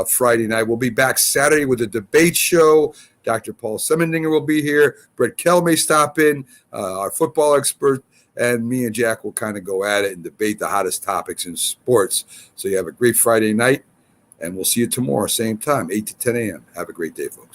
Friday night. We'll be back Saturday with a debate show. Dr. Paul Semendinger will be here. Brett Kell may stop in, our football expert. And me and Jack will kind of go at it and debate the hottest topics in sports. So you have a great Friday night, and we'll see you tomorrow, same time, 8 to 10 a.m. Have a great day, folks.